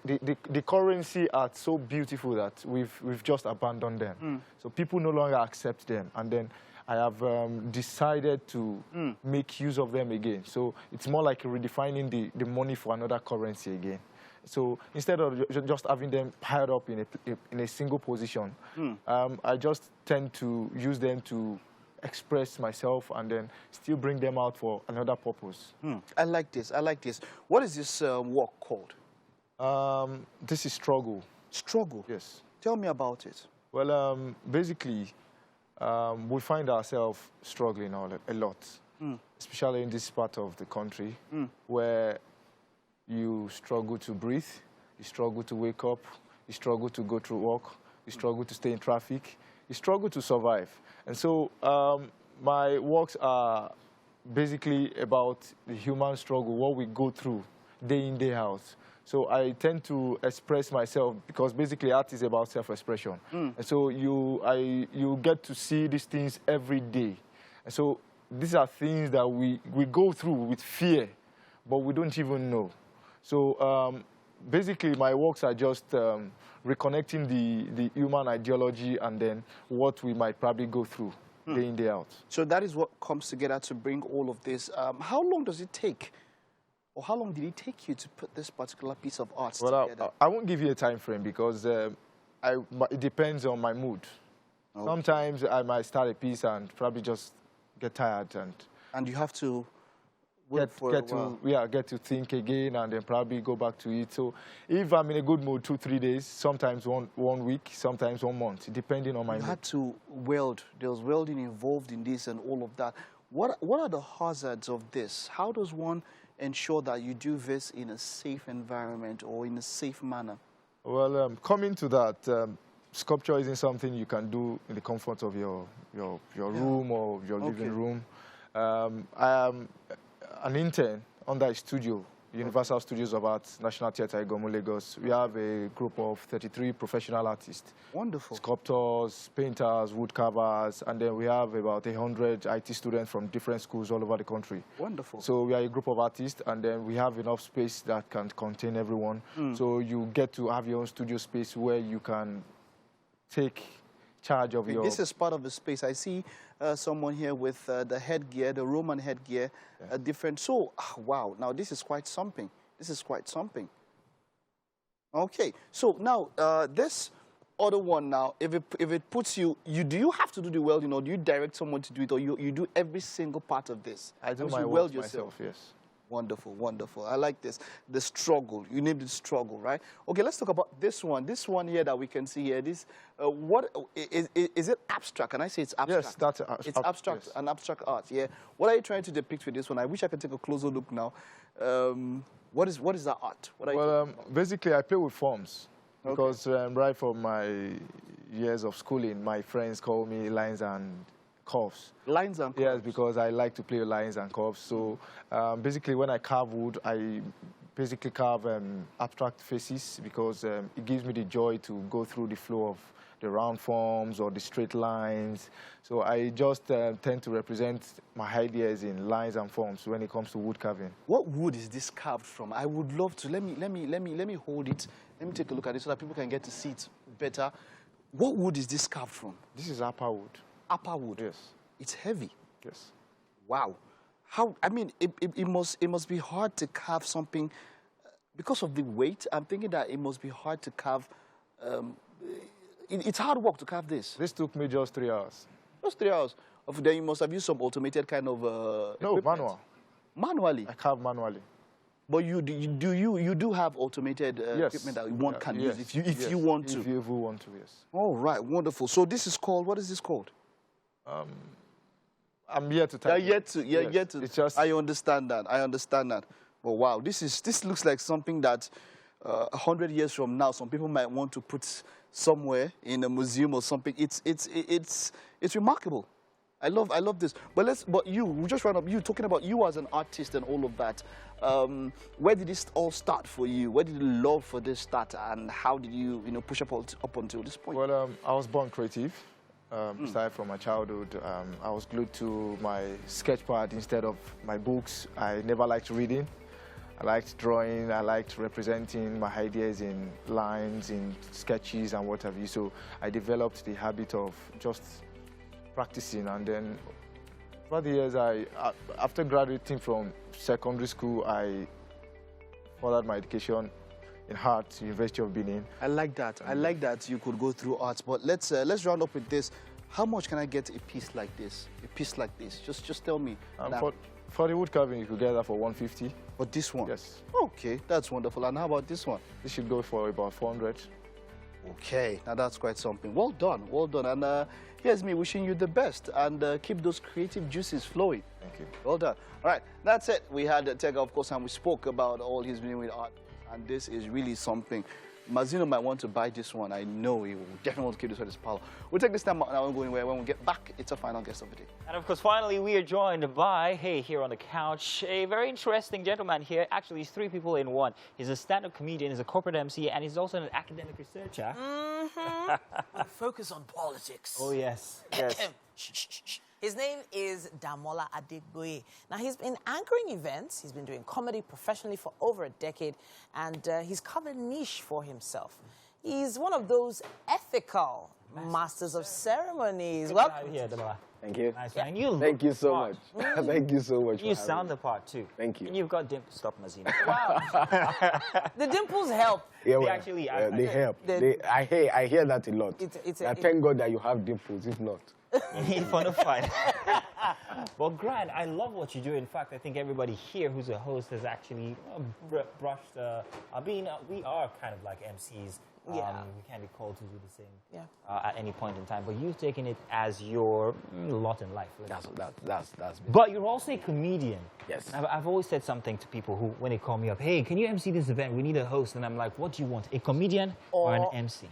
the currency are so beautiful that we've just abandoned them. So people no longer accept them, and then I have decided to make use of them again. So it's more like redefining the money for another currency again. So instead of just having them piled up in a single position, I just tend to use them to express myself and then still bring them out for another purpose. I like this. I like this. What is this work called? This is struggle. Struggle? Yes. Tell me about it. Well, basically, we find ourselves struggling a lot, especially in this part of the country, where you struggle to breathe, you struggle to wake up, you struggle to go through work, you struggle to stay in traffic, you struggle to survive. And so my works are basically about the human struggle, what we go through day in, day out. So I tend to express myself because basically art is about self-expression. And so you get to see these things every day. And so these are things that we go through with fear, but we don't even know. So basically my works are just reconnecting the human ideology and then what we might probably go through day in, day out. So that is what comes together to bring all of this. How long does it take? Or how long did it take you to put this particular piece of art together? I won't give you a time frame because it depends on my mood. Okay. Sometimes I might start a piece and probably just get tired. And you have to get to think again and then probably go back to it. So if I'm in a good mood, 2-3 days, sometimes one week, sometimes 1 month, depending on my mood. You had to weld. There was welding involved in this and all of that. What are the hazards of this? How does one ensure that you do this in a safe environment or in a safe manner? Well, coming to that, sculpture isn't something you can do in the comfort of your room or your living room. I am an intern under a studio, Universal Studios of Art, National Theatre, Igomu, Lagos. We have a group of 33 professional artists. Wonderful. Sculptors, painters, wood carvers, and then we have about 100 IT students from different schools all over the country. Wonderful. So we are a group of artists, and then we have enough space that can contain everyone. So you get to have your own studio space where you can take charge of your... This is part of the space. I see someone here with the headgear, the Roman headgear, different. So, wow, now this is quite something. This is quite something. Okay, so now this other one now, if it puts you, do you have to do the welding or do you direct someone to do it or you do every single part of this? I do my weld myself, yes. Wonderful, wonderful. I like this. The struggle. You need the struggle, right? Okay, let's talk about this one. This one here that we can see here. This, what is it abstract? Can I say it's abstract? Yes, that's it's abstract. Yes. An abstract art. Yeah. What are you trying to depict with this one? I wish I could take a closer look now. What is that art? What are you basically, I play with forms because right from my years of schooling, my friends call me lines and curves. Lines and curves? Yes, because I like to play lines and curves. So basically when I carve wood, I basically carve abstract faces because it gives me the joy to go through the flow of the round forms or the straight lines. So I just tend to represent my ideas in lines and forms when it comes to wood carving. What wood is this carved from? I would love to. Let me hold it. Let me take a look at it so that people can get to see it better. What wood is this carved from? This is upper wood. Upper wood. Yes. It's heavy. Yes. Wow. How? I mean, it must be hard to carve something because of the weight. I'm thinking that it must be hard to carve. It's hard work to carve this. This took me just 3 hours. Just 3 hours. Then you must have used some automated kind of. No, equipment. manual. Manually. I carve manually. But you do have automated equipment that one can use if you want to. If you want to, yes. All right, wonderful. So this is called, what is this called? I'm yet to tell you. Yet to. It's just... I understand that. I understand that. But wow, this looks like something that 100 years from now, some people might want to put somewhere in a museum or something. It's remarkable. I love this. But you, we just round up. You talking about you as an artist and all of that. Where did this all start for you? Where did the love for this start, and how did you, push up until this point? Well, I was born creative. Started from my childhood. I was glued to my sketch pad instead of my books. I never liked reading. I liked drawing. I liked representing my ideas in lines, in sketches, and what have you. So I developed the habit of just practicing, and then over the years, after graduating from secondary school, I followed my education in art, University of Benin. I like that. I like that you could go through arts. But let's round up with this. How much can I get a piece like this? A piece like this? Just tell me. For the wood carving, you could get that for 150. For this one? Yes. Okay, that's wonderful. And how about this one? This should go for about 400. Okay, now that's quite something. Well done, well done. And here's me wishing you the best, and keep those creative juices flowing. Thank you. Well done. All right, that's it. We had Tega, of course, and we spoke about all he's been doing with art, and this is really something. Mazino might want to buy this one. I know he will definitely want to keep this on his pile. We'll take this time out and I won't go anywhere. When we get back, it's our final guest of the day. And of course, finally, we are joined by, here on the couch, a very interesting gentleman here. Actually, he's three people in one. He's a stand-up comedian, he's a corporate MC, and he's also an academic researcher. Focus on politics. Oh, yes. Yes. His name is Damola Adegboye. Now, he's been anchoring events. He's been doing comedy professionally for over a decade, and he's carved a niche for himself. He's one of those ethical masters of ceremonies. Well, here, Damola. Thank you. Nice one. And you Thank you so much. Thank you so much. You sound the part, too. Thank you. And you've got dimples. Stop, Mazino. Wow. The dimples help. Yeah, They well, actually they help. I hear that a lot. Thank God that you have dimples, if not. Fun of fun. Well, Grant, I love what you do. In fact, I think everybody here who's a host has actually brushed. We are kind of like MCs. Yeah. We can't be called to do the same at any point in time. But you've taken it as your lot in life. That's But you're also a comedian. Yes. I've always said something to people who, when they call me up, hey, can you MC this event? We need a host. And I'm like, what do you want? A comedian or an MC?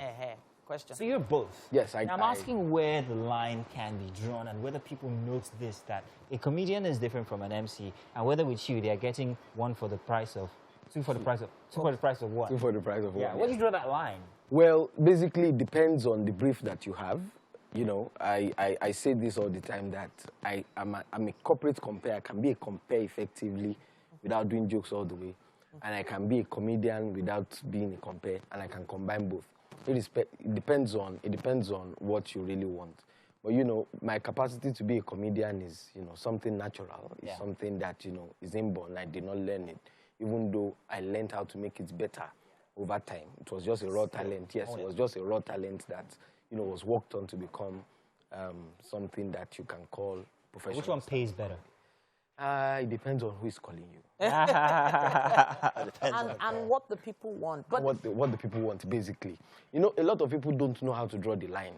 Question. So you're both. Yes, I'm asking where the line can be drawn and whether people note this, that a comedian is different from an MC, and whether with you they are getting two for the price of one. Two for the price of one. Yeah. Where do you draw that line? Well, basically, it depends on the brief that you have. You know, I say this all the time that I'm a corporate compere. I can be a compere effectively without doing jokes all the way, and I can be a comedian without being a compere, and I can combine both. It depends on what you really want. But, you know, my capacity to be a comedian is, something natural. It's something that, is inborn. I did not learn it, even though I learned how to make it better over time. It was just a raw talent. Yes, it was just a raw talent that, was worked on to become something that you can call professional. Which one pays better? It depends on who is calling you. and what the people want. But what the people want, basically. A lot of people don't know how to draw the line.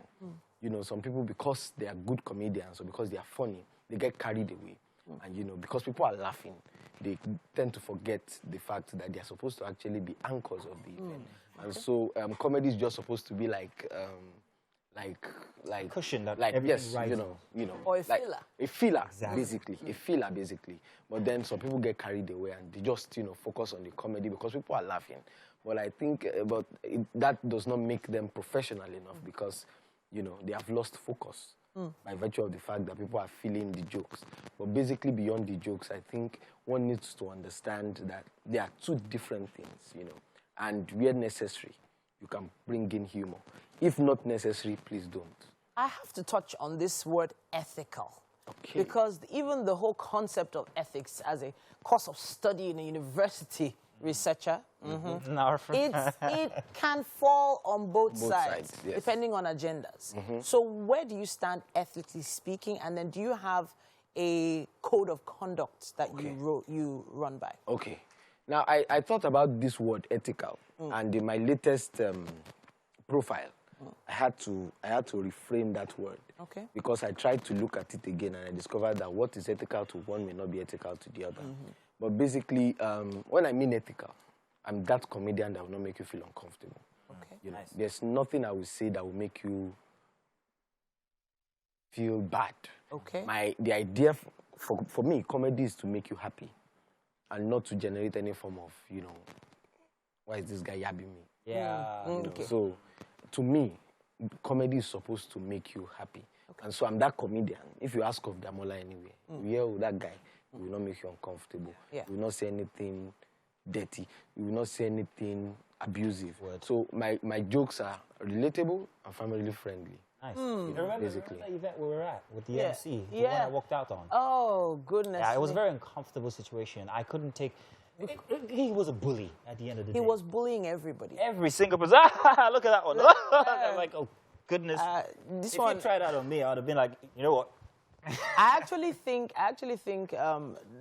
Some people, because they are good comedians or because they are funny, they get carried away. And, because people are laughing, they tend to forget the fact that they are supposed to actually be anchors of the event. And so comedy is just supposed to be like cushion that yes, rises. Or a filler. A filler, Exactly. basically. A filler, basically. But then some people get carried away and they just, focus on the comedy because people are laughing. Well, I think that does not make them professional enough because, they have lost focus by virtue of the fact that people are feeling the jokes. But basically, beyond the jokes, I think one needs to understand that there are two different things, and where necessary, you can bring in humor. If not necessary, please don't. I have to touch on this word ethical. Okay. Because even the whole concept of ethics as a course of study in a university researcher, it can fall on both sides yes. depending on agendas. So where do you stand ethically speaking? And then do you have a code of conduct that you run by? Okay. Now, I thought about this word ethical, and in my latest profile, I had to reframe that word. Okay. Because I tried to look at it again, and I discovered that what is ethical to one may not be ethical to the other. But basically, when I mean ethical, I'm that comedian that will not make you feel uncomfortable. Okay. There's nothing I will say that will make you feel bad. Okay. The idea for me, comedy is to make you happy and not to generate any form of, you know, why is this guy yabbing me? Yeah. You know, so, to me, comedy is supposed to make you happy. And so I'm that comedian. If you ask of Damola anyway, you hear that guy, he will not make you uncomfortable. Yeah. He will not say anything dirty. He will not say anything abusive. So my jokes are relatable and family friendly. Nice. Remember that event we were at with the MC, the one I walked out on? Oh, goodness. Yeah, it was a very uncomfortable situation. I couldn't take... He was a bully at the end of the day. He was bullying everybody. Every single person. Look at that one. I'm like, oh, goodness. This if one... you tried that on me, I would have been like, you know what? I actually think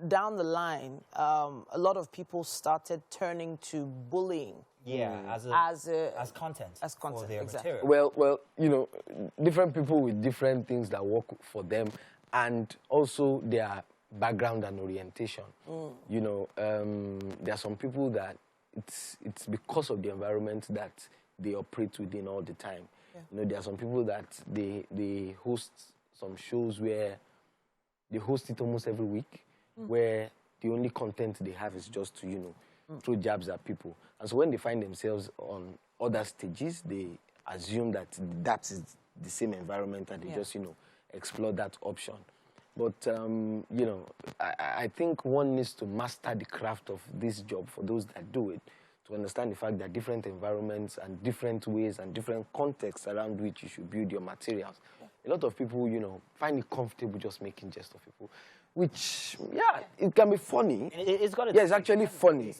down the line, a lot of people started turning to bullying. Yeah, as content. As content, for their exactly. material. Well, you know, different people with different things that work for them, and also their background and orientation. You know, there are some people that it's because of the environment that they operate within all the time. Yeah. You know, there are some people that they host some shows where they host it almost every week, where the only content they have is just to, you know, throw jabs at people. And so when they find themselves on other stages, they assume that that is the same environment and they just, you know, explore that option. But, you know, I think one needs to master the craft of this job for those that do it, to understand the fact that different environments and different ways and different contexts around which you should build your materials. A lot of people, you know, find it comfortable just making jest of people, which, yeah, it can be funny. It's got it's actually funny.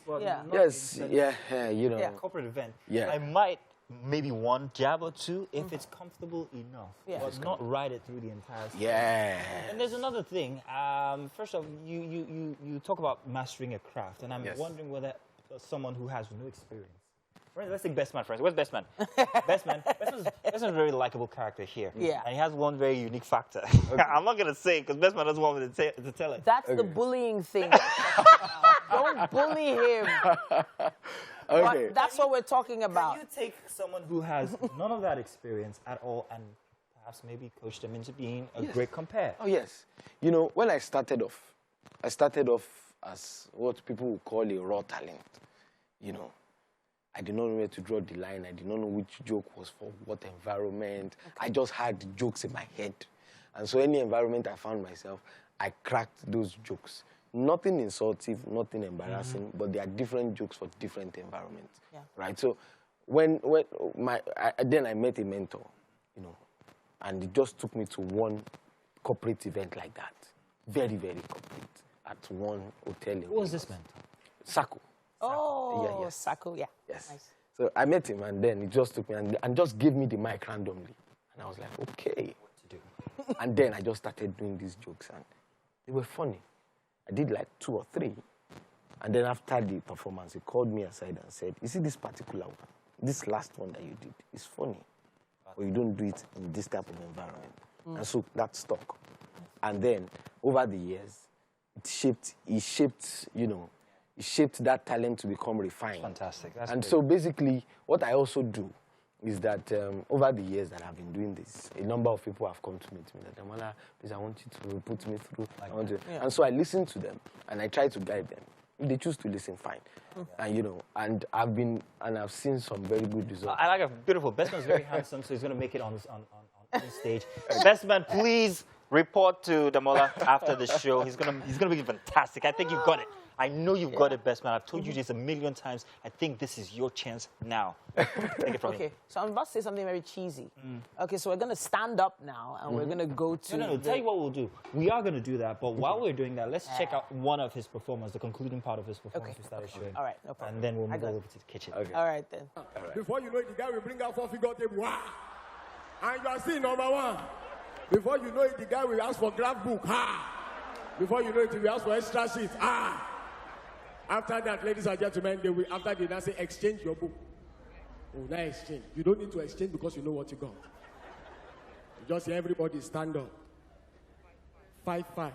Yes, you know. Corporate event. Yeah. I might maybe one jab or two if it's comfortable enough, but not ride it through the entire story. Yeah. And there's another thing. First off, you talk about mastering a craft, and I'm wondering whether someone who has no experience. Let's take Best Man first. Where's Best Man? Best Man is a very likable character here. Yeah. And he has one very unique factor. I'm not going to say it because Best Man doesn't want me to tell it. That's the bullying thing. Don't bully him. But that's what we're talking about. Can you take someone who has none of that experience at all and perhaps maybe coach them into being a great compare? Oh, yes. You know, when I started off as what people would call a raw talent. You know, I did not know where to draw the line. I did not know which joke was for what environment. I just had jokes in my head. And so any environment I found myself, I cracked those jokes. Nothing insultive, nothing embarrassing, but there are different jokes for different environments. Yeah. Right? So then I met a mentor, you know, and it just took me to one corporate event like that. Very, very corporate, at one hotel. Who was this mentor? Sako. Oh, yes. Sako, yeah. Yes. Nice. So I met him, and then he just took me and just gave me the mic randomly. And I was like, okay. What to do? And then I just started doing these jokes, and they were funny. I did like 2 or 3. And then after the performance, he called me aside and said, you see this particular one, this last one that you did, is funny. But you don't do it in this type of environment. And so that stuck. And then, over the years, he shaped that talent to become refined. Fantastic. And so basically, what I also do is that over the years that I've been doing this, a number of people have come to me that, Damola, please, I want you to put me through. And so I listen to them, and I try to guide them. If they choose to listen, fine. And, you know, and I've seen some very good results. I like a beautiful. Best Man's very handsome, so he's going to make it on stage. Best Man, please report to Damola after the show. He's gonna be fantastic. I think you got it. I know you've got it, Best Man. I've told you this a million times. I think this is your chance now. Take it from me. So I'm about to say something very cheesy. Okay, so we're going to stand up now, and we're going to go to... No, tell you what we'll do. We are going to do that, but while we're doing that, let's check out one of his performances, the concluding part of his performance we started showing. All right, no problem. And then we'll move over to the kitchen. Okay. All right, then. All right. Before you know it, the guy will bring out 4-figure table. Wow. And you are seeing number 1. Before you know it, the guy will ask for graph book. Before you know it, he will ask for extra sheet. After that, ladies and gentlemen, after they now say, exchange your book. Oh, now exchange. You don't need to exchange because you know what you got. You just see everybody stand up. 5-5,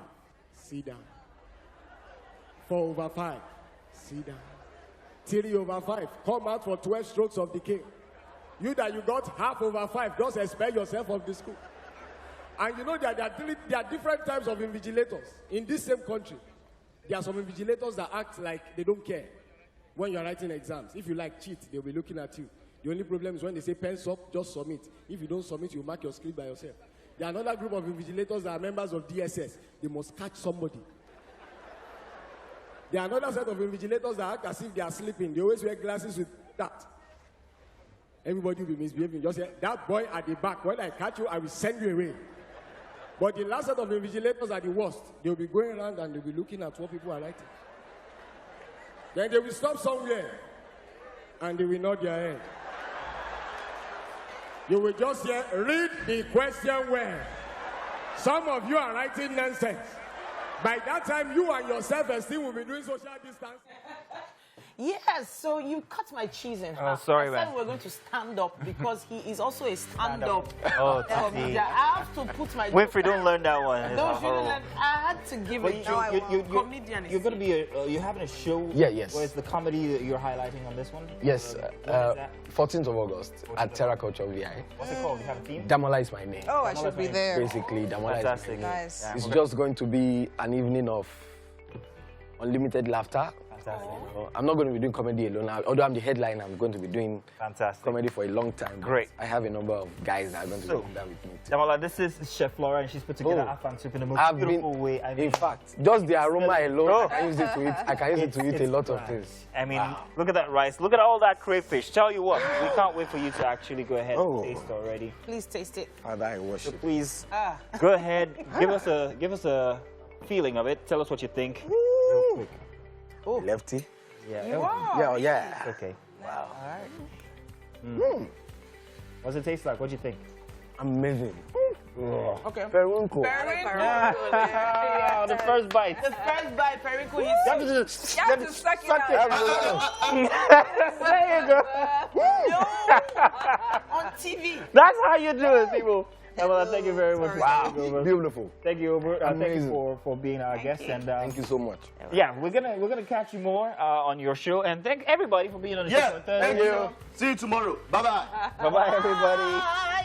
sit down. 4/5, sit down. 3/5, come out for 12 strokes of the king. You that you got 1/2/5, just expel yourself from the school. And you know that there are different types of invigilators. In this same country, there are some invigilators that act like they don't care when you're writing exams. If you like cheat, they'll be looking at you. The only problem is when they say pens up, just submit. If you don't submit, you mark your script by yourself. There are another group of invigilators that are members of DSS. They must catch somebody. There are another set of invigilators that act as if they are sleeping. They always wear glasses with that. Everybody will be misbehaving. Just say, that boy at the back, when I catch you, I will send you away. But the last set of invigilators are the worst. They'll be going around and they'll be looking at what people are writing. Then they will stop somewhere and they will nod their head. You will just hear, read the question well. Some of you are writing nonsense. By that time, you and your self-esteem will be doing social distancing. Yes, so you cut my cheese in half. Oh, sorry, I said man. we're going to stand up because he is also a stand-up. Oh, I have to put my... Winfrey, don't learn that one. Don't you learn? I had to give it. Comedian. You're going to be you're having a show. Yeah, yes. Where's the comedy that you're highlighting on this one? Yes, What is that? 14th of August at Terra Culture VI. What's it called? You have a theme? Damola is my name. Oh, I should be there. Basically, Damola is my Fantastic. name. Nice. It's just going to be an evening of unlimited laughter. Fantastic. I'm not going to be doing comedy alone. Although I'm the headliner, I'm going to be doing Fantastic. comedy for a long time. Great. I have a number of guys that are going to be doing that with me too. Damola, this is Chef Flora, and she's put together Oh. afang soup in the most beautiful way. I mean, in fact, just the aroma alone, Oh. I can use it to eat. I can use it to eat a lot of things. I mean, look at that rice. Look at all that crayfish. Tell you what, we can't wait for you to actually go ahead and taste already. Please taste it. Father, I worship. So please go ahead, give us a feeling of it. Tell us what you think. Real quick. Oh, lefty. Yeah. You are. Yeah, yeah. It's okay. Wow. All right. What's it taste like? What do you think? Amazing. Okay. Periwinkle. Ah, the first bite. The first bite, periwinkle. You have to You have to suck it out. There you go. No. On TV. That's how you do it, people. Well, thank you very much. Wow, beautiful. Thank you, Obert. Thank you Amazing. for being our guest. And Thank you so much. yeah, we're gonna catch you more on your show. And thank everybody for being on the show. Thank you. See you tomorrow. Bye-bye. Bye bye, everybody.